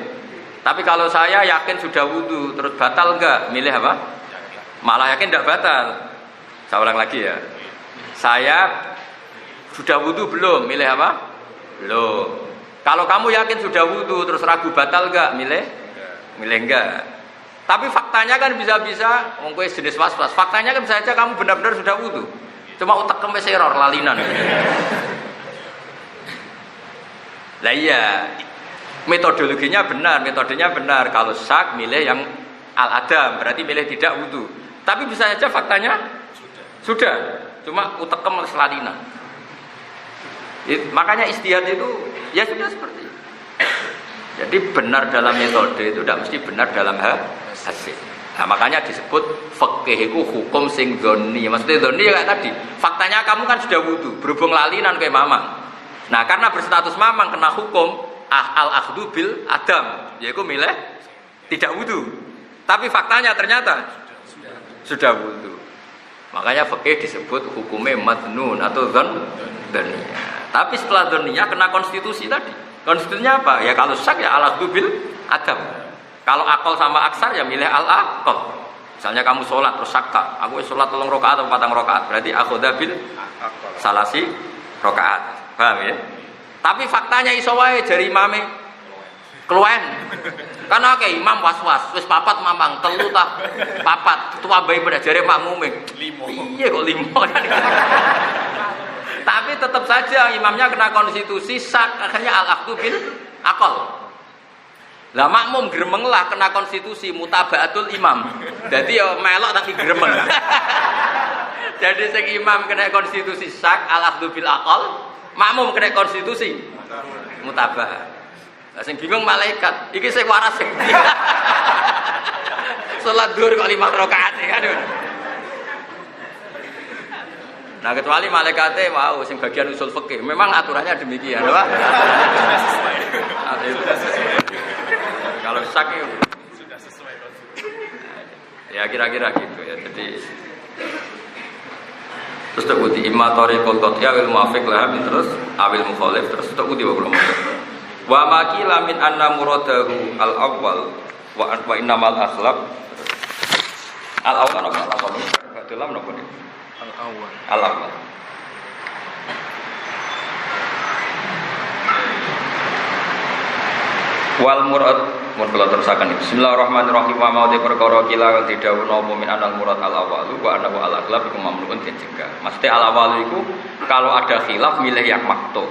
Tapi kalau saya yakin sudah wudu, terus batal enggak? Milih apa? Malah yakin enggak batal. Saya ulang lagi ya. Saya sudah wudu belum? Milih apa? Belum. Kalau kamu yakin sudah wudu, terus ragu batal enggak? Milih enggak. Tapi faktanya kan bisa-bisa, mungkin jenis was-was. Faktanya kan bisa saja kamu benar-benar sudah wudu. Cuma otak kempes error, lalinan. Lah iya, metodologinya metodenya benar. Kalau syak milih yang al-adam, berarti milih tidak wudu. Tapi bisa saja faktanya sudah. Cuma otak kempes lalinan. Makanya istihad itu ya sudah seperti itu. Jadi benar dalam metode itu tidak mesti benar dalam hasil. Nah, makanya disebut fikih itu hukum sing dzonni. Maksudnya dzonni ya kayak tadi. Faktanya kamu kan sudah wudu, berhubung lalinan kayak mamang. Nah, karena berstatus mamang kena hukum al-akhdhu bil adam, yaitu milih tidak wudu. Tapi faktanya ternyata sudah wudu. Makanya fikih disebut hukumnya madnun atau dzanniyah. Tapi setelah dzanniyah kena konstitusi tadi. Konstitusinya apa? Ya kalau syak ya al-akhdhu bil adam. Kalau akal sama aksar ya milih al-akal. Misalnya kamu sholat terus sakka, aku sholat 3 rakaat atau 4 rakaat, berarti akhudha bil salasi rakaat. Paham ya? Tapi faktanya iso wae jari imame keluwen. Karena ke imam was-was, wis papat mamang, telu tah papat, tua bayi pada jari makmume. Iya kok 5. Tapi tetap saja imamnya kena konstitusi sak, akhirnya al-akhdhu bil akal. Lah makmum gremeng lah kena konstitusi mutabaatul imam. Jadi ya melok tapi gremeng. Jadi sing imam kena konstitusi sak al-akhdhu bil aqal, makmum kena konstitusi mutabaa. Lah sing bingung malaikat, iki sing waras sing ndi? Salat zuhur kok 5 rakaat aduh. Nah kecuali malaikatnya mau sing bagian usul fikih, memang aturannya demikian, Pak. Kalau sak sudah sesuai ya kira-kira gitu ya. Jadi terus tak uti imma tariqul qat'iyah wal muwafiq lahum terus awil mukhalif terus tak uti wa wa maqila min anna muradahu al awwal wa innamal akhlaq al awwal apa ini dalam napa ini al awwal wal murad mun kula terusaken bismillahirrahmanirrahim wa ma'udhi perkara kila kang didhawuhna apa min anal murad al awwal wa annahu al aghlab iku mamnuun den cegah. Mesti al awwal iku kalau ada khilaf milih yang maktu.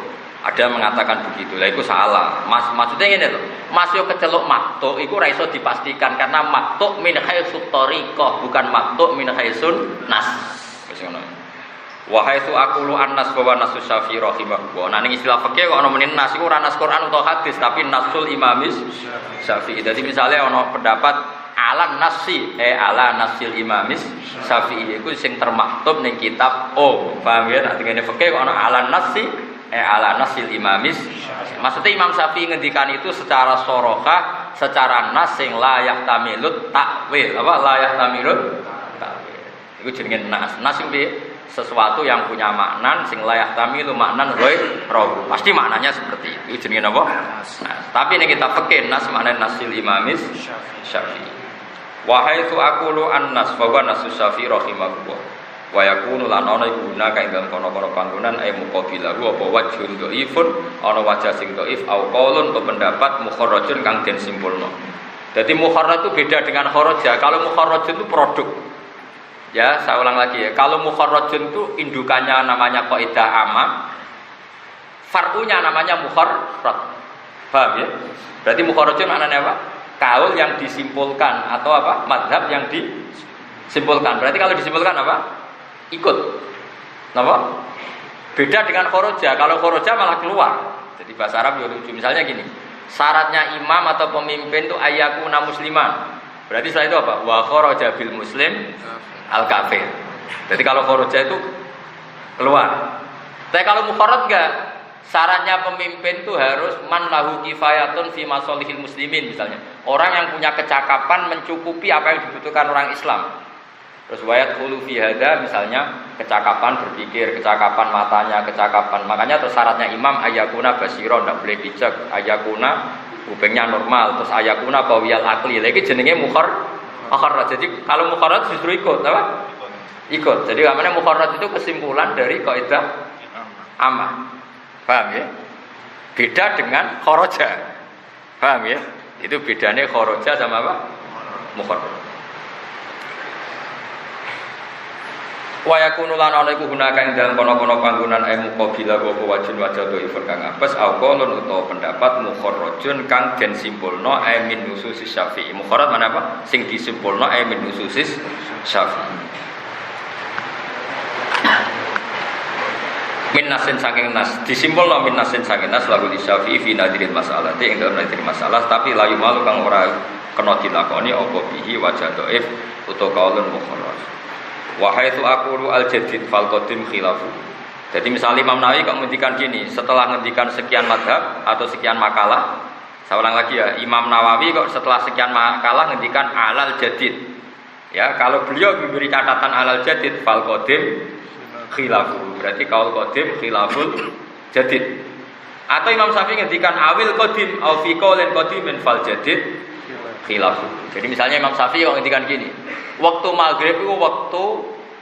Ada mengatakan begitu. Lah iku salah. Maksudnya ngene lho. Mas yo keceluk maktu iku ora iso dipastikan karena maktu min haitsu thariqah bukan maktu min haitsun nas. Wis ngono. Wa haitsu aqulu annas wa nasu Syafi'i rahimahullah. Nah ning istilah fikih kok ana menen nas iku ora nas Quran utawa hadis tapi nasul imamis Syafi'i. Jadi misalnya ana pendapat ala nasi ala nasil imamis Syafi'i iku sing termaktub ning kitab paham ya? Nek ngene fikih kok ana ala nasi ala nasil imamis. Maksudnya Imam Syafi'i ngendikan itu secara soroka, secara nas sing la yahtamilut takwil. Apa la yahtamilut takwil? Iku jenenge nas. Nas iki sesuatu yang punya makna sing layak tamilu maknan ghair rawu. Pasti maknanya seperti itu. Jenenge napa? Nah, tapi nek kita fikih nas maknane nasil imamis Syafi'i. Wa haitsu aqulu an-nas fa wa nasu Syafi'i rahimahullah. Wa yakunu lan ana iku guna kae dalem kono-kono panggonan ay muqabilahu apa wajhun dhaifun ana wajah sing dhaif au qaulun pendapat mukharrajun kang den simpulno. Jadi mukharraj itu beda dengan kharaja. Kalau mukharraj itu produk. Ya, saya ulang lagi ya. Kalau mukharrajun itu indukannya namanya qaidah amma, far'unya namanya mukharraj. Paham ya? Berarti mukharrajun maknanya apa? Kaul yang disimpulkan atau apa? Mazhab yang disimpulkan. Berarti kalau disimpulkan apa? Ikut. Napa? Beda dengan kharaja. Kalau kharaja malah keluar. Jadi bahasa Arab ya lucu. Misalnya gini. Syaratnya imam atau pemimpin itu ayyakuna musliman. Berarti setelah itu apa? Wa kharaja bil muslim al-kafir. Jadi kalau kharaja itu keluar. Tapi kalau mukharraj enggak, syaratnya pemimpin itu harus man lahu kifayatun fi masalihil muslimin misalnya. Orang yang punya kecakapan mencukupi apa yang dibutuhkan orang Islam. Terus wayat khulu fi hada misalnya kecakapan berpikir, kecakapan matanya, kecakapan. Makanya terus syaratnya imam ayyakuna basira, enggak boleh bijak, ayyakuna kupingnya normal, terus ayakuna qawiyal akli. Lagi jenenge mukharrat. Jadi kalau mukharrat justru ikut, apa? Ikut. Jadi namanya mukharrat itu kesimpulan dari kaidah amma. Paham ya? Beda dengan kharaja. Paham ya? Itu bedanya kharaja sama apa? Mukharrat. Wa yakunu lan ana iku gunaka ing dalem kono-kono panggonan muqabila wa wajin wajah dhaifun kang apes aqalun utawa pendapat mukharrajun kang den simpulno min nususis Syafi'i. Mukharraj mana apa? Sing disimpulno min nususis Syafi'i. Min nasin saking nas disimpulno min nasin saking nas lagu di Syafi'i fi nadhiril masalah ing dalem nadhir masalah tapi layu malu kang ora kena dilakoni apa bihi wajah dhaif utawa qaulun mukharraj. Wahai tu aqulu al jadid fal qadim khilafu. Jadi misalnya Imam Nawawi kok ngendikan gini, setelah ngendikan sekian madhab atau sekian makalah, saya ulang lagi ya, Imam Nawawi kok setelah sekian makalah ngendikan alal jadid. Ya, kalau beliau memberi catatan alal jadid fal qadim khilafu. Berarti kaul qadim khilaful jadid. Atau Imam Syafi'i ngendikan awil qadim au fi qaulin qadimin fal jadid khilafu. Jadi misalnya Imam Syafi'i kok ngendikan gini, waktu maghrib itu waktu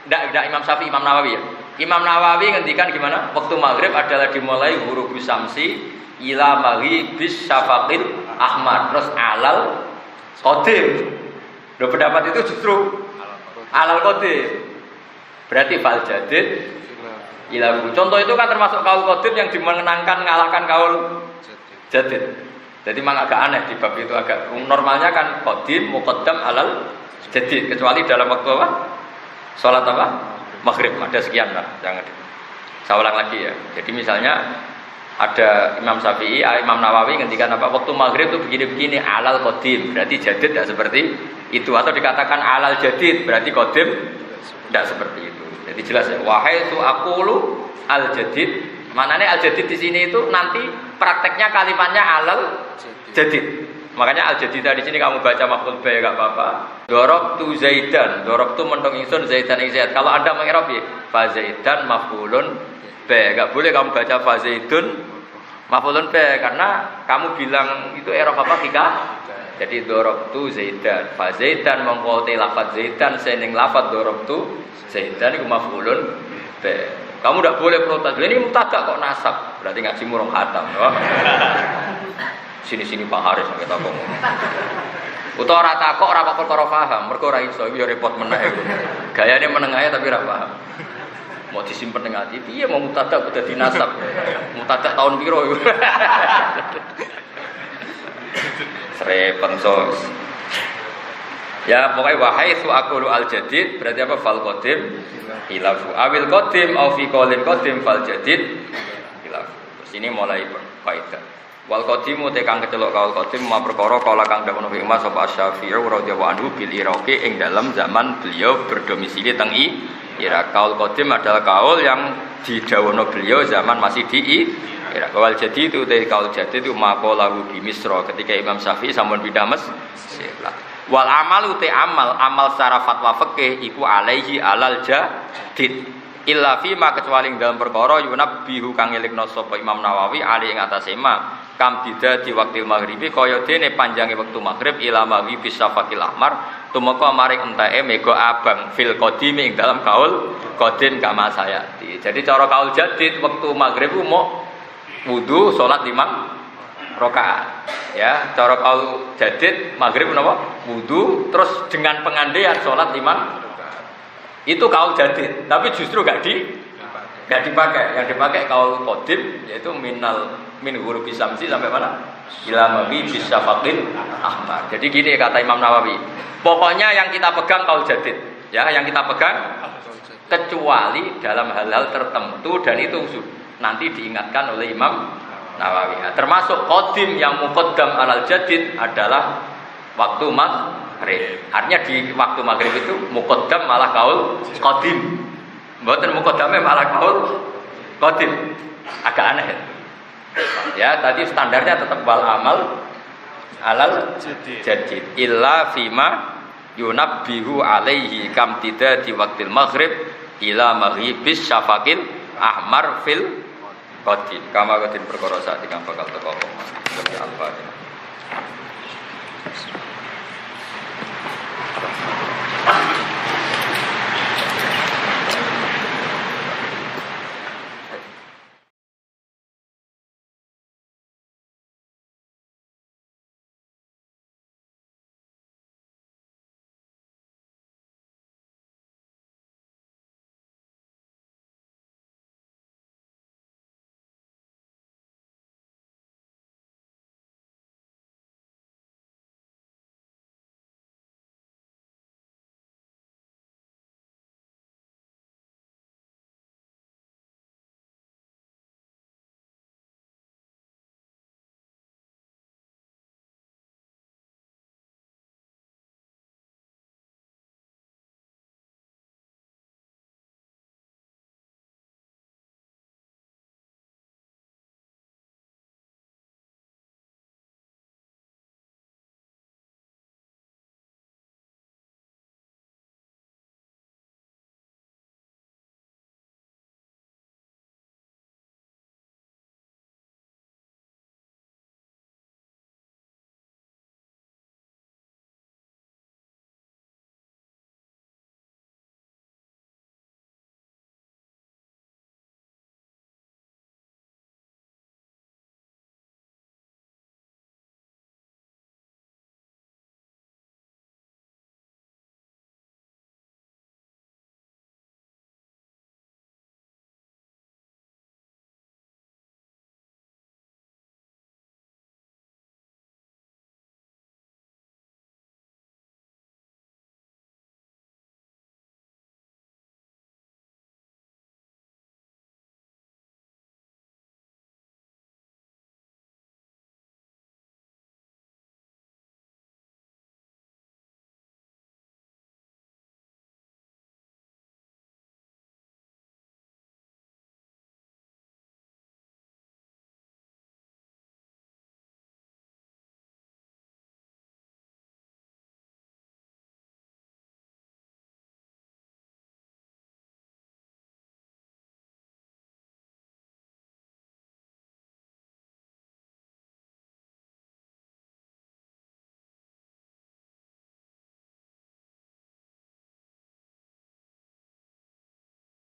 tidak Imam Syafi'i, Imam Nawawi ya. Imam Nawawi ngendikan gimana? Waktu maghrib adalah dimulai ghurubus syamsi ila maghibis syafaqil ahmar terus alal qadim. Loh, pendapat itu justru alal qadim. Berarti fal jadid ilabu. Contoh itu kan termasuk kaul qadim yang dimenangkan ngalahkan kaul jadid. Jadi memang agak aneh di bab itu, agak normalnya kan qadim muqaddam alal jadid, kecuali dalam waktu apa? Salat apa? Maghrib ada sekian lah, jangan. Saya ulang lagi ya. Jadi misalnya ada Imam Syafi'i, Imam Nawawi ngendikan apa? Waktu maghrib itu begini-begini alal qadim, berarti jadid tidak seperti itu, atau dikatakan alal jadid berarti qadim tidak seperti itu. Jadi jelas ya. Wahai tu aqulu al jadid. Maknanya al-jadid di sini itu nanti prakteknya kalimatnya alal jadid. Makanya al-jadid di sini kamu baca maf'ul bi enggak apa-apa. Darabtu Zaidan, darabtu mendong ingsun Zaidan ing Zaid. Kalau Anda mengira piye? Fa Zaidan maf'ulun bi. Enggak boleh kamu baca fa Zaidun maf'ulun bi karena kamu bilang itu i'rab apa kita? Jadi darabtu Zaidan. Fa Zaidan mongko te lafaz Zaidan sening lafaz darabtu Zaidan iku maf'ulun bi. Kamu tidak boleh protes. Ini mubtada kok nasab. Berarti ngaji murung khatam. Sini-sini Pak Haris kita ngomong. Utawa ora takok ora kok perkara paham, mergo ora iso iki repot meneh. Gayane meneng ae tapi ora paham. Mau disimpen ning ati, piye mau mubtada kudu dadi nasab. Mubtada tahun piro iku. Repot sos. Ya pokoknya wahai su aqulu al jadid berarti apa? Fal qadim khilafu awil qadim au fi qaulin qadim fal jadid khilafu. Terus ini mulai kaidah. Wal qadimu te kang kecelok kaul qadim ma perkara kala kang dawuh Nabi Muhammad sapa Asy-Syafi'i radhiyallahu anhu bil Iraqi ing dalam zaman beliau berdomisili teng Irak. Kaul qadim adalah kaul yang didhawuhna beliau zaman masih di Irak. Wal jadid itu te kaul jadid itu maqalahu bi Misra ketika Imam Syafi'i sampun pindah Mesir. Wal amal te amal secara fatwa fikih iku alaihi alal jadid illa fi ma kecuali dalam perkara yunabbihu kang ngelikna sapa Imam Nawawi ali ing atase ma kam bida di waktu maghribi kaya dene panjange wektu maghrib ila maghribi syafaqil ahmar tumeka maring enteke mega abang fil qadim ing dalam kaul qadim kama sayati. Jadi cara kaul jadid waktu maghrib ku mau wudu salat 5 rakaat. Ya, cara kaul jadid maghrib napa? Wudu terus dengan pengandaian salat 5 itu kaul jadid, tapi justru enggak dipakai. Yang dipakai kaul qadim yaitu min huruf syamsi sampai mana? Ila maghribi syafaqil ahmar. Jadi gini kata Imam Nawawi. Pokoknya yang kita pegang kaul jadid, ya, yang kita pegang kecuali dalam hal-hal tertentu dan itu nanti diingatkan oleh Imam Nawawi. Termasuk qadim yang muqaddam alal jadid adalah waktu maghrib. Artinya di waktu maghrib itu muqaddam malah kaul qadim. Mboten muqaddame malah kaul qadim. Agak aneh. Ya, tadi standarnya tetap wal amal alal jadid illa fima yunabbihu alaihi kam tidak di waktil maghrib ila maghribis syafaqil ahmar fil qadim kama qadim perkara saat bakal teko